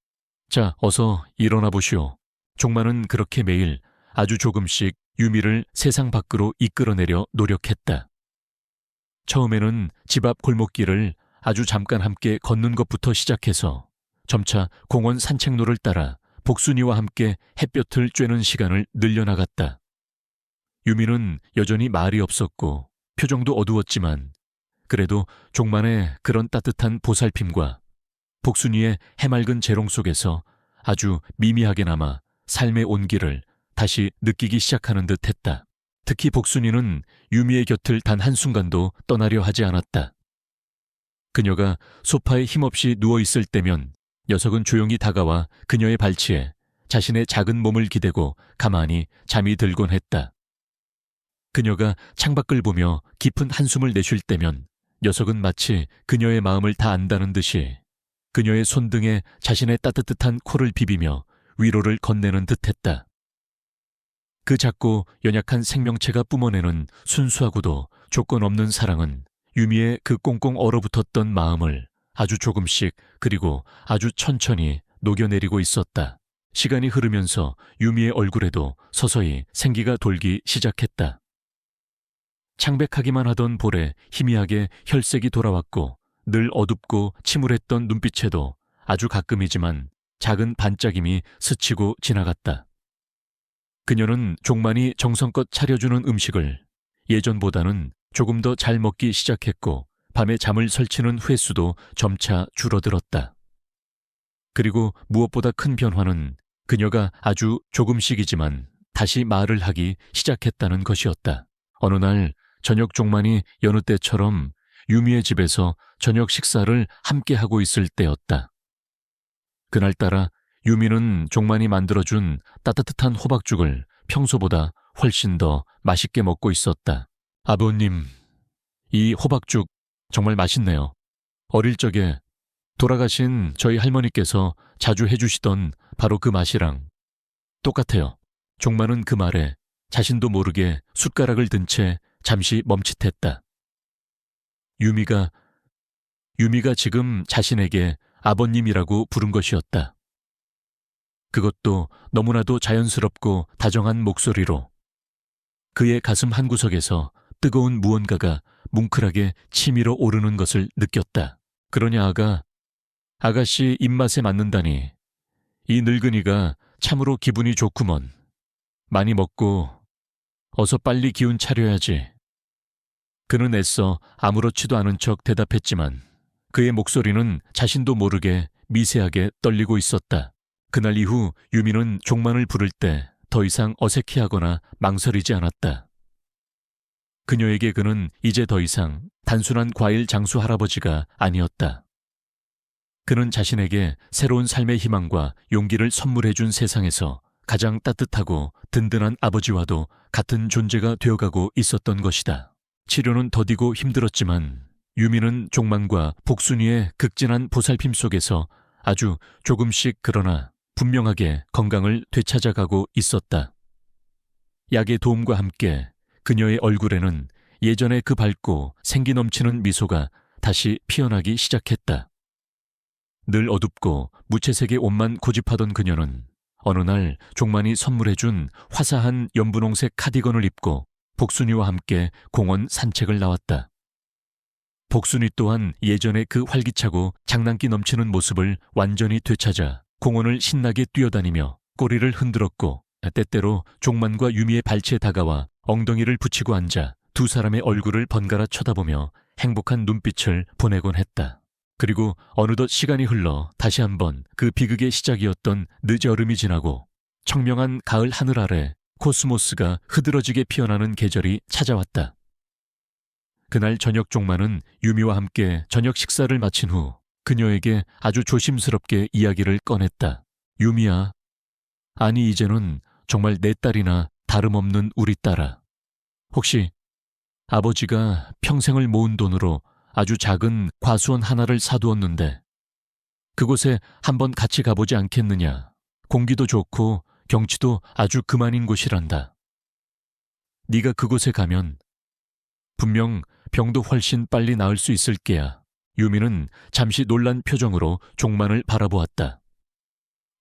자, 어서 일어나 보시오. 종마는 그렇게 매일 아주 조금씩 유미를 세상 밖으로 이끌어내려 노력했다. 처음에는 집 앞 골목길을 아주 잠깐 함께 걷는 것부터 시작해서 점차 공원 산책로를 따라 복순이와 함께 햇볕을 쬐는 시간을 늘려나갔다. 유미는 여전히 말이 없었고 표정도 어두웠지만 그래도 종만의 그런 따뜻한 보살핌과 복순이의 해맑은 재롱 속에서 아주 미미하게나마 삶의 온기를 다시 느끼기 시작하는 듯 했다. 특히 복순이는 유미의 곁을 단 한순간도 떠나려 하지 않았다. 그녀가 소파에 힘없이 누워있을 때면 녀석은 조용히 다가와 그녀의 발치에 자신의 작은 몸을 기대고 가만히 잠이 들곤 했다. 그녀가 창밖을 보며 깊은 한숨을 내쉴 때면 녀석은 마치 그녀의 마음을 다 안다는 듯이 그녀의 손등에 자신의 따뜻한 코를 비비며 위로를 건네는 듯했다. 그 작고 연약한 생명체가 뿜어내는 순수하고도 조건 없는 사랑은 유미의 그 꽁꽁 얼어붙었던 마음을 아주 조금씩 그리고 아주 천천히 녹여내리고 있었다. 시간이 흐르면서 유미의 얼굴에도 서서히 생기가 돌기 시작했다. 창백하기만 하던 볼에 희미하게 혈색이 돌아왔고 늘 어둡고 침울했던 눈빛에도 아주 가끔이지만 작은 반짝임이 스치고 지나갔다. 그녀는 종만이 정성껏 차려주는 음식을 예전보다는 조금 더 잘 먹기 시작했고 밤에 잠을 설치는 횟수도 점차 줄어들었다. 그리고 무엇보다 큰 변화는 그녀가 아주 조금씩이지만 다시 말을 하기 시작했다는 것이었다. 어느 날 저녁 종만이 여느 때처럼 유미의 집에서 저녁 식사를 함께 하고 있을 때였다. 그날따라 유미는 종만이 만들어준 따뜻한 호박죽을 평소보다 훨씬 더 맛있게 먹고 있었다. 아버님, 이 호박죽 정말 맛있네요. 어릴 적에 돌아가신 저희 할머니께서 자주 해주시던 바로 그 맛이랑 똑같아요. 종만은 그 말에 자신도 모르게 숟가락을 든 채 잠시 멈칫했다. 유미가 지금 자신에게 아버님이라고 부른 것이었다. 그것도 너무나도 자연스럽고 다정한 목소리로. 그의 가슴 한구석에서 뜨거운 무언가가 뭉클하게 치밀어 오르는 것을 느꼈다. 그러냐 아가씨 입맛에 맞는다니. 이 늙은이가 참으로 기분이 좋구먼. 많이 먹고 어서 빨리 기운 차려야지. 그는 애써 아무렇지도 않은 척 대답했지만 그의 목소리는 자신도 모르게 미세하게 떨리고 있었다. 그날 이후 유미는 종만을 부를 때 더 이상 어색해하거나 망설이지 않았다. 그녀에게 그는 이제 더 이상 단순한 과일 장수 할아버지가 아니었다. 그는 자신에게 새로운 삶의 희망과 용기를 선물해준 세상에서 가장 따뜻하고 든든한 아버지와도 같은 존재가 되어가고 있었던 것이다. 치료는 더디고 힘들었지만 유미는 종만과 복순이의 극진한 보살핌 속에서 아주 조금씩 그러나 분명하게 건강을 되찾아가고 있었다. 약의 도움과 함께 그녀의 얼굴에는 예전의 그 밝고 생기 넘치는 미소가 다시 피어나기 시작했다. 늘 어둡고 무채색의 옷만 고집하던 그녀는 어느 날 종만이 선물해준 화사한 연분홍색 카디건을 입고 복순이와 함께 공원 산책을 나왔다. 복순이 또한 예전의 그 활기차고 장난기 넘치는 모습을 완전히 되찾아 공원을 신나게 뛰어다니며 꼬리를 흔들었고 때때로 종만과 유미의 발치에 다가와 엉덩이를 붙이고 앉아 두 사람의 얼굴을 번갈아 쳐다보며 행복한 눈빛을 보내곤 했다. 그리고 어느덧 시간이 흘러 다시 한번 그 비극의 시작이었던 늦여름이 지나고 청명한 가을 하늘 아래 코스모스가 흐드러지게 피어나는 계절이 찾아왔다. 그날 저녁 종만은 유미와 함께 저녁 식사를 마친 후 그녀에게 아주 조심스럽게 이야기를 꺼냈다. 유미야, 아니 이제는 정말 내 딸이나 다름없는 우리 딸아. 혹시 아버지가 평생을 모은 돈으로 아주 작은 과수원 하나를 사두었는데 그곳에 한번 같이 가보지 않겠느냐. 공기도 좋고 경치도 아주 그만인 곳이란다. 네가 그곳에 가면 분명 병도 훨씬 빨리 나을 수 있을 게야. 유미는 잠시 놀란 표정으로 종만을 바라보았다.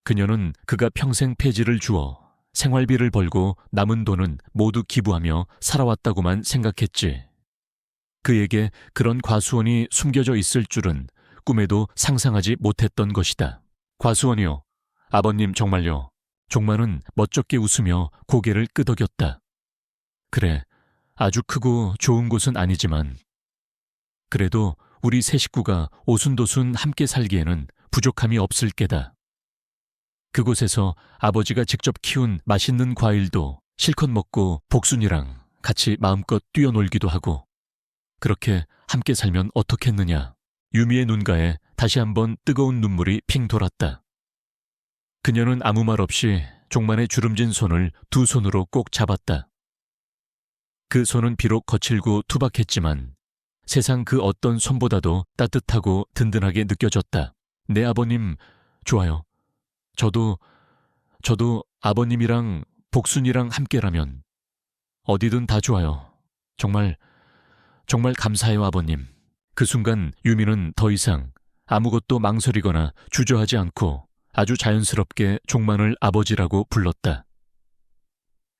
그녀는 그가 평생 폐지를 주어 생활비를 벌고 남은 돈은 모두 기부하며 살아왔다고만 생각했지. 그에게 그런 과수원이 숨겨져 있을 줄은 꿈에도 상상하지 못했던 것이다. 과수원이요? 아버님 정말요? 종만은 멋쩍게 웃으며 고개를 끄덕였다. 그래, 아주 크고 좋은 곳은 아니지만 그래도 우리 세 식구가 오순도순 함께 살기에는 부족함이 없을 게다. 그곳에서 아버지가 직접 키운 맛있는 과일도 실컷 먹고 복순이랑 같이 마음껏 뛰어놀기도 하고 그렇게 함께 살면 어떻겠느냐. 유미의 눈가에 다시 한번 뜨거운 눈물이 핑 돌았다. 그녀는 아무 말 없이 종만의 주름진 손을 두 손으로 꼭 잡았다. 그 손은 비록 거칠고 투박했지만 세상 그 어떤 손보다도 따뜻하고 든든하게 느껴졌다. 네 아버님, 좋아요. 저도 저도 아버님이랑 복순이랑 함께라면 어디든 다 좋아요. 정말 감사해요, 아버님. 그 순간 유미는 더 이상 아무것도 망설이거나 주저하지 않고 아주 자연스럽게 종만을 아버지라고 불렀다.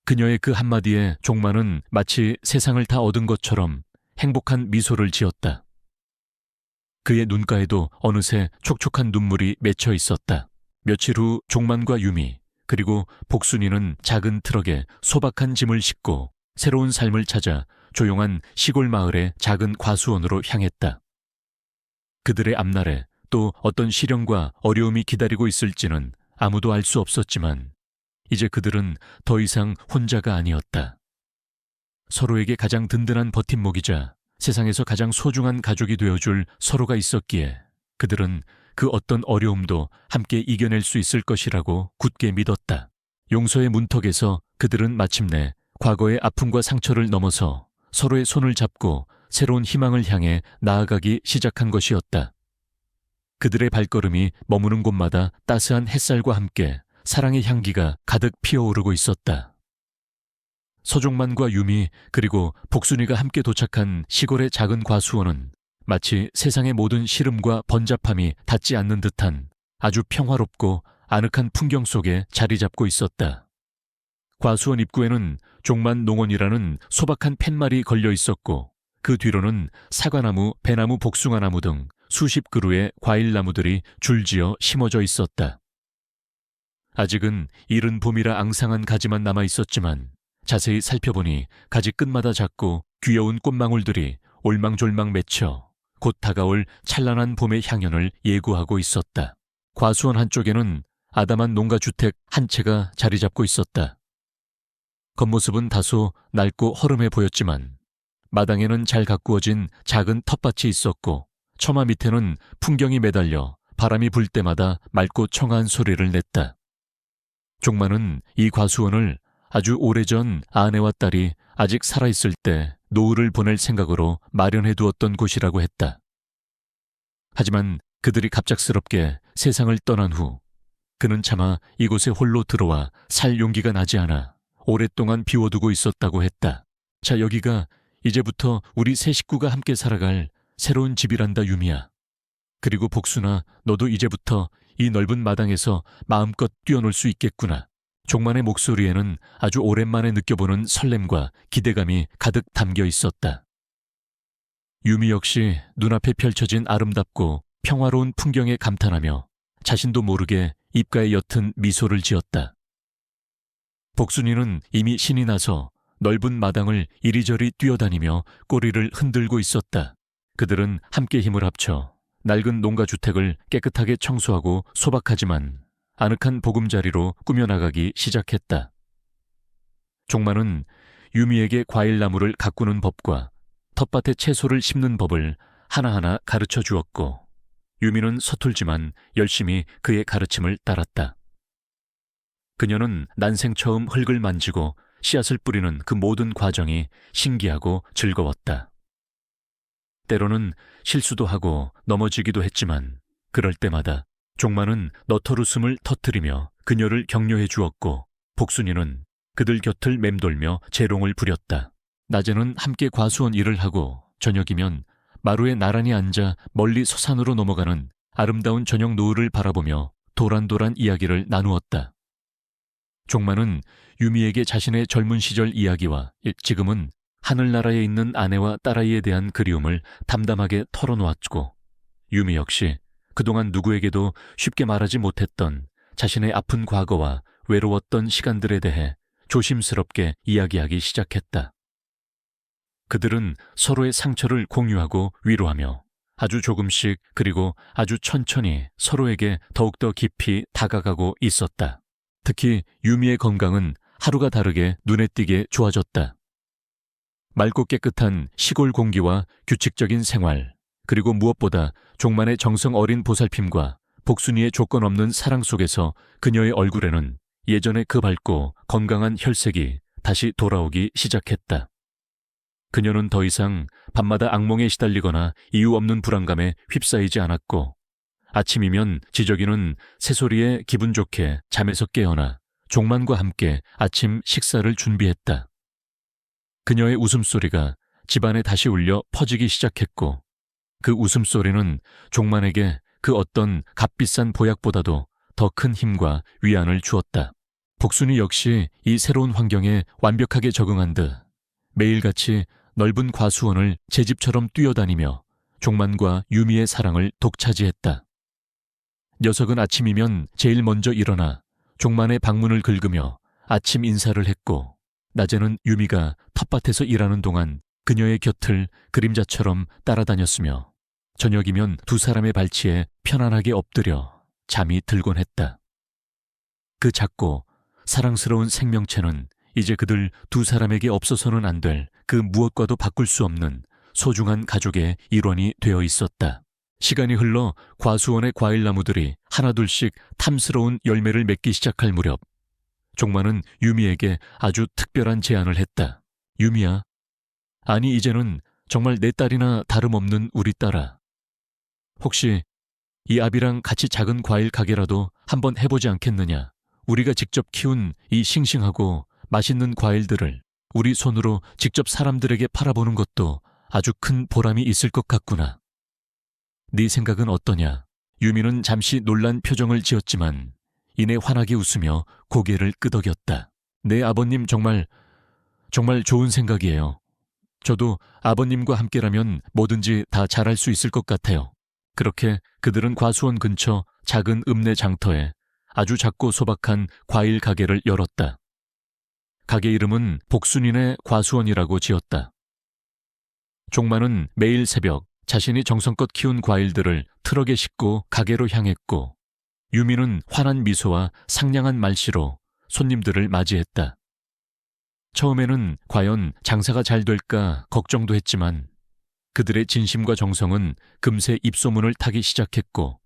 그녀의 그 한마디에 종만은 마치 세상을 다 얻은 것처럼 행복한 미소를 지었다. 그의 눈가에도 어느새 촉촉한 눈물이 맺혀 있었다. 며칠 후 종만과 유미 그리고 복순이는 작은 트럭에 소박한 짐을 싣고 새로운 삶을 찾아 조용한 시골 마을의 작은 과수원으로 향했다. 그들의 앞날에 또 어떤 시련과 어려움이 기다리고 있을지는 아무도 알 수 없었지만 이제 그들은 더 이상 혼자가 아니었다. 서로에게 가장 든든한 버팀목이자 세상에서 가장 소중한 가족이 되어줄 서로가 있었기에 그들은 그 어떤 어려움도 함께 이겨낼 수 있을 것이라고 굳게 믿었다. 용서의 문턱에서 그들은 마침내 과거의 아픔과 상처를 넘어서 서로의 손을 잡고 새로운 희망을 향해 나아가기 시작한 것이었다. 그들의 발걸음이 머무는 곳마다 따스한 햇살과 함께 사랑의 향기가 가득 피어오르고 있었다. 서종만과 유미 그리고 복순이가 함께 도착한 시골의 작은 과수원은 마치 세상의 모든 시름과 번잡함이 닿지 않는 듯한 아주 평화롭고 아늑한 풍경 속에 자리 잡고 있었다. 과수원 입구에는 종만 농원이라는 소박한 팻말이 걸려 있었고 그 뒤로는 사과나무, 배나무, 복숭아나무 등 수십 그루의 과일나무들이 줄지어 심어져 있었다. 아직은 이른 봄이라 앙상한 가지만 남아 있었지만 자세히 살펴보니 가지 끝마다 작고 귀여운 꽃망울들이 올망졸망 맺혀 곧 다가올 찬란한 봄의 향연을 예고하고 있었다. 과수원 한쪽에는 아담한 농가주택 한 채가 자리 잡고 있었다. 겉모습은 다소 낡고 허름해 보였지만 마당에는 잘 가꾸어진 작은 텃밭이 있었고 처마 밑에는 풍경이 매달려 바람이 불 때마다 맑고 청아한 소리를 냈다. 종만은 이 과수원을 아주 오래전 아내와 딸이 아직 살아있을 때 노후를 보낼 생각으로 마련해 두었던 곳이라고 했다. 하지만 그들이 갑작스럽게 세상을 떠난 후 그는 차마 이곳에 홀로 들어와 살 용기가 나지 않아 오랫동안 비워두고 있었다고 했다. 자, 여기가 이제부터 우리 세 식구가 함께 살아갈 새로운 집이란다, 유미야. 그리고 복순아, 너도 이제부터 이 넓은 마당에서 마음껏 뛰어놀 수 있겠구나. 종만의 목소리에는 아주 오랜만에 느껴보는 설렘과 기대감이 가득 담겨 있었다. 유미 역시 눈앞에 펼쳐진 아름답고 평화로운 풍경에 감탄하며 자신도 모르게 입가에 옅은 미소를 지었다. 복순이는 이미 신이 나서 넓은 마당을 이리저리 뛰어다니며 꼬리를 흔들고 있었다. 그들은 함께 힘을 합쳐 낡은 농가주택을 깨끗하게 청소하고 소박하지만 아늑한 보금자리로 꾸며나가기 시작했다. 종만은 유미에게 과일나무를 가꾸는 법과 텃밭에 채소를 심는 법을 하나하나 가르쳐 주었고 유미는 서툴지만 열심히 그의 가르침을 따랐다. 그녀는 난생 처음 흙을 만지고 씨앗을 뿌리는 그 모든 과정이 신기하고 즐거웠다. 때로는 실수도 하고 넘어지기도 했지만 그럴 때마다 종만은 너털웃음을 터뜨리며 그녀를 격려해 주었고 복순이는 그들 곁을 맴돌며 재롱을 부렸다. 낮에는 함께 과수원 일을 하고 저녁이면 마루에 나란히 앉아 멀리 서산으로 넘어가는 아름다운 저녁 노을을 바라보며 도란도란 이야기를 나누었다. 종만은 유미에게 자신의 젊은 시절 이야기와 지금은 하늘나라에 있는 아내와 딸아이에 대한 그리움을 담담하게 털어놓았고 유미 역시 그동안 누구에게도 쉽게 말하지 못했던 자신의 아픈 과거와 외로웠던 시간들에 대해 조심스럽게 이야기하기 시작했다. 그들은 서로의 상처를 공유하고 위로하며 아주 조금씩 그리고 아주 천천히 서로에게 더욱더 깊이 다가가고 있었다. 특히 유미의 건강은 하루가 다르게 눈에 띄게 좋아졌다. 맑고 깨끗한 시골 공기와 규칙적인 생활, 그리고 무엇보다 종만의 정성 어린 보살핌과 복순이의 조건 없는 사랑 속에서 그녀의 얼굴에는 예전의 그 밝고 건강한 혈색이 다시 돌아오기 시작했다. 그녀는 더 이상 밤마다 악몽에 시달리거나 이유 없는 불안감에 휩싸이지 않았고 아침이면 지저귀는 새소리에 기분 좋게 잠에서 깨어나 종만과 함께 아침 식사를 준비했다. 그녀의 웃음소리가 집안에 다시 울려 퍼지기 시작했고 그 웃음소리는 종만에게 그 어떤 값비싼 보약보다도 더 큰 힘과 위안을 주었다. 복순이 역시 이 새로운 환경에 완벽하게 적응한 듯 매일같이 넓은 과수원을 제 집처럼 뛰어다니며 종만과 유미의 사랑을 독차지했다. 녀석은 아침이면 제일 먼저 일어나 종만의 방문을 긁으며 아침 인사를 했고 낮에는 유미가 텃밭에서 일하는 동안 그녀의 곁을 그림자처럼 따라다녔으며 저녁이면 두 사람의 발치에 편안하게 엎드려 잠이 들곤 했다. 그 작고 사랑스러운 생명체는 이제 그들 두 사람에게 없어서는 안 될 그 무엇과도 바꿀 수 없는 소중한 가족의 일원이 되어 있었다. 시간이 흘러 과수원의 과일나무들이 하나둘씩 탐스러운 열매를 맺기 시작할 무렵 종만은 유미에게 아주 특별한 제안을 했다. 유미야, 아니 이제는 정말 내 딸이나 다름없는 우리 딸아. 혹시 이 아비랑 같이 작은 과일 가게라도 한번 해보지 않겠느냐? 우리가 직접 키운 이 싱싱하고 맛있는 과일들을 우리 손으로 직접 사람들에게 팔아보는 것도 아주 큰 보람이 있을 것 같구나. 네 생각은 어떠냐? 유미는 잠시 놀란 표정을 지었지만 이내 환하게 웃으며 고개를 끄덕였다. 네 아버님 정말 좋은 생각이에요. 저도 아버님과 함께라면 뭐든지 다 잘할 수 있을 것 같아요. 그렇게 그들은 과수원 근처 작은 읍내 장터에 아주 작고 소박한 과일 가게를 열었다. 가게 이름은 복순이네 과수원이라고 지었다. 종만은 매일 새벽 자신이 정성껏 키운 과일들을 트럭에 싣고 가게로 향했고 유미는 환한 미소와 상냥한 말씨로 손님들을 맞이했다. 처음에는 과연 장사가 잘 될까 걱정도 했지만 그들의 진심과 정성은 금세 입소문을 타기 시작했고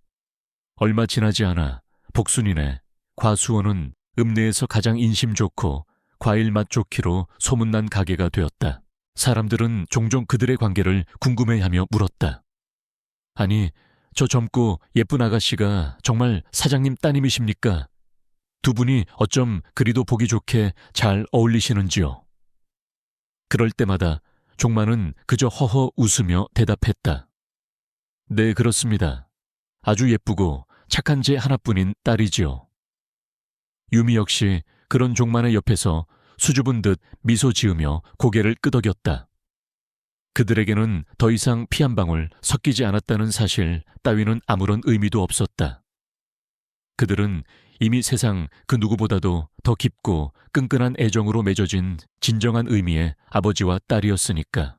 얼마 지나지 않아 복순이네 과수원은 읍내에서 가장 인심 좋고 과일 맛 좋기로 소문난 가게가 되었다. 사람들은 종종 그들의 관계를 궁금해하며 물었다. 아니, 저 젊고 예쁜 아가씨가 정말 사장님 따님이십니까? 두 분이 어쩜 그리도 보기 좋게 잘 어울리시는지요? 그럴 때마다 종만은 그저 허허 웃으며 대답했다. 네, 그렇습니다. 아주 예쁘고 착한 제 하나뿐인 딸이지요. 유미 역시 그런 종만의 옆에서 수줍은 듯 미소 지으며 고개를 끄덕였다. 그들에게는 더 이상 피 한 방울 섞이지 않았다는 사실 따위는 아무런 의미도 없었다. 그들은 이미 세상 그 누구보다도 더 깊고 끈끈한 애정으로 맺어진 진정한 의미의 아버지와 딸이었으니까.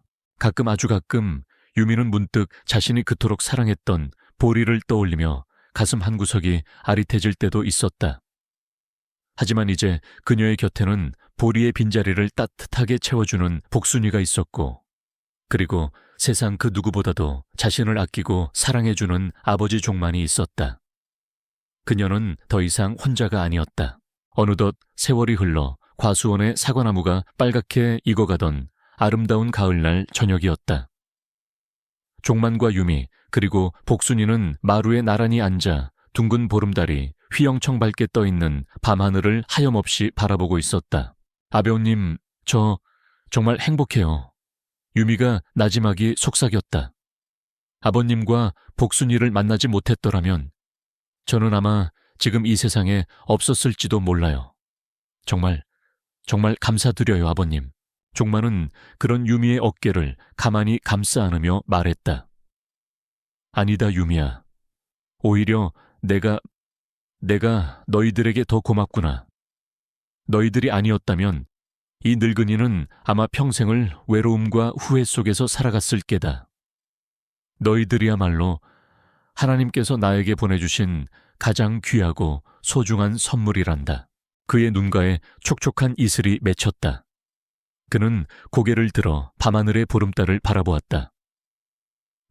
아주 가끔 유미는 문득 자신이 그토록 사랑했던 보리를 떠올리며 가슴 한구석이 아릿해질 때도 있었다. 하지만 이제 그녀의 곁에는 보리의 빈자리를 따뜻하게 채워주는 복순이가 있었고 그리고 세상 그 누구보다도 자신을 아끼고 사랑해주는 아버지 종만이 있었다. 그녀는 더 이상 혼자가 아니었다. 어느덧 세월이 흘러 과수원의 사과나무가 빨갛게 익어가던 아름다운 가을날 저녁이었다. 종만과 유미 그리고 복순이는 마루에 나란히 앉아 둥근 보름달이 휘영청 밝게 떠있는 밤하늘을 하염없이 바라보고 있었다. 아배우님, 저 정말 행복해요. 유미가 나지막이 속삭였다. 아버님과 복순이를 만나지 못했더라면 저는 아마 지금 이 세상에 없었을지도 몰라요. 정말 감사드려요, 아버님. 종만은 그런 유미의 어깨를 가만히 감싸 안으며 말했다. 아니다, 유미야. 오히려 내가 너희들에게 더 고맙구나. 너희들이 아니었다면 이 늙은이는 아마 평생을 외로움과 후회 속에서 살아갔을 게다. 너희들이야말로 하나님께서 나에게 보내주신 가장 귀하고 소중한 선물이란다. 그의 눈가에 촉촉한 이슬이 맺혔다. 그는 고개를 들어 밤하늘의 보름달을 바라보았다.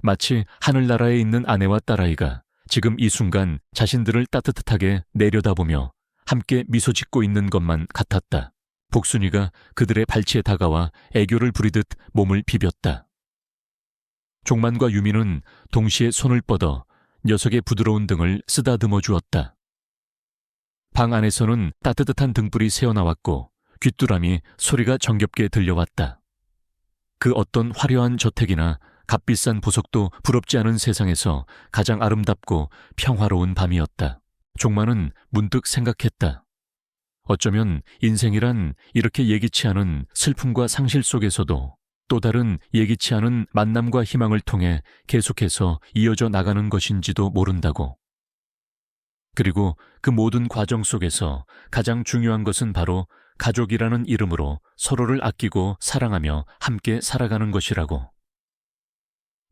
마치 하늘나라에 있는 아내와 딸아이가 지금 이 순간 자신들을 따뜻하게 내려다보며 함께 미소 짓고 있는 것만 같았다. 복순이가 그들의 발치에 다가와 애교를 부리듯 몸을 비볐다. 종만과 유미는 동시에 손을 뻗어 녀석의 부드러운 등을 쓰다듬어 주었다. 방 안에서는 따뜻한 등불이 새어나왔고 귀뚜라미 소리가 정겹게 들려왔다. 그 어떤 화려한 저택이나 값비싼 보석도 부럽지 않은 세상에서 가장 아름답고 평화로운 밤이었다. 종마는 문득 생각했다. 어쩌면 인생이란 이렇게 예기치 않은 슬픔과 상실 속에서도 또 다른 예기치 않은 만남과 희망을 통해 계속해서 이어져 나가는 것인지도 모른다고. 그리고 그 모든 과정 속에서 가장 중요한 것은 바로 가족이라는 이름으로 서로를 아끼고 사랑하며 함께 살아가는 것이라고.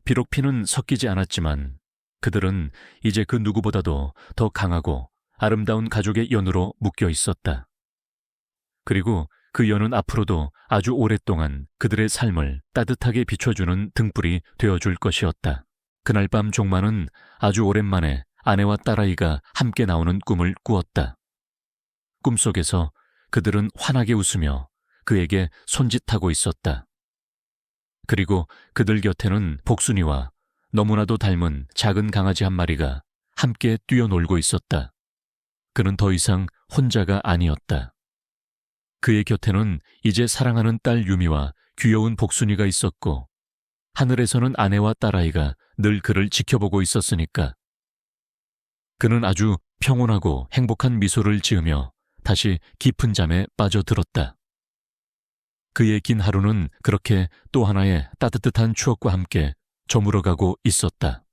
비록 피는 섞이지 않았지만 그들은 이제 그 누구보다도 더 강하고 아름다운 가족의 연으로 묶여 있었다. 그리고 그 연은 앞으로도 아주 오랫동안 그들의 삶을 따뜻하게 비춰주는 등불이 되어줄 것이었다. 그날 밤 종마는 아주 오랜만에 아내와 딸아이가 함께 나오는 꿈을 꾸었다. 꿈속에서 그들은 환하게 웃으며 그에게 손짓하고 있었다. 그리고 그들 곁에는 복순이와 너무나도 닮은 작은 강아지 한 마리가 함께 뛰어놀고 있었다. 그는 더 이상 혼자가 아니었다. 그의 곁에는 이제 사랑하는 딸 유미와 귀여운 복순이가 있었고 하늘에서는 아내와 딸아이가 늘 그를 지켜보고 있었으니까. 그는 아주 평온하고 행복한 미소를 지으며 다시 깊은 잠에 빠져들었다. 그의 긴 하루는 그렇게 또 하나의 따뜻한 추억과 함께 저물어가고 있었다.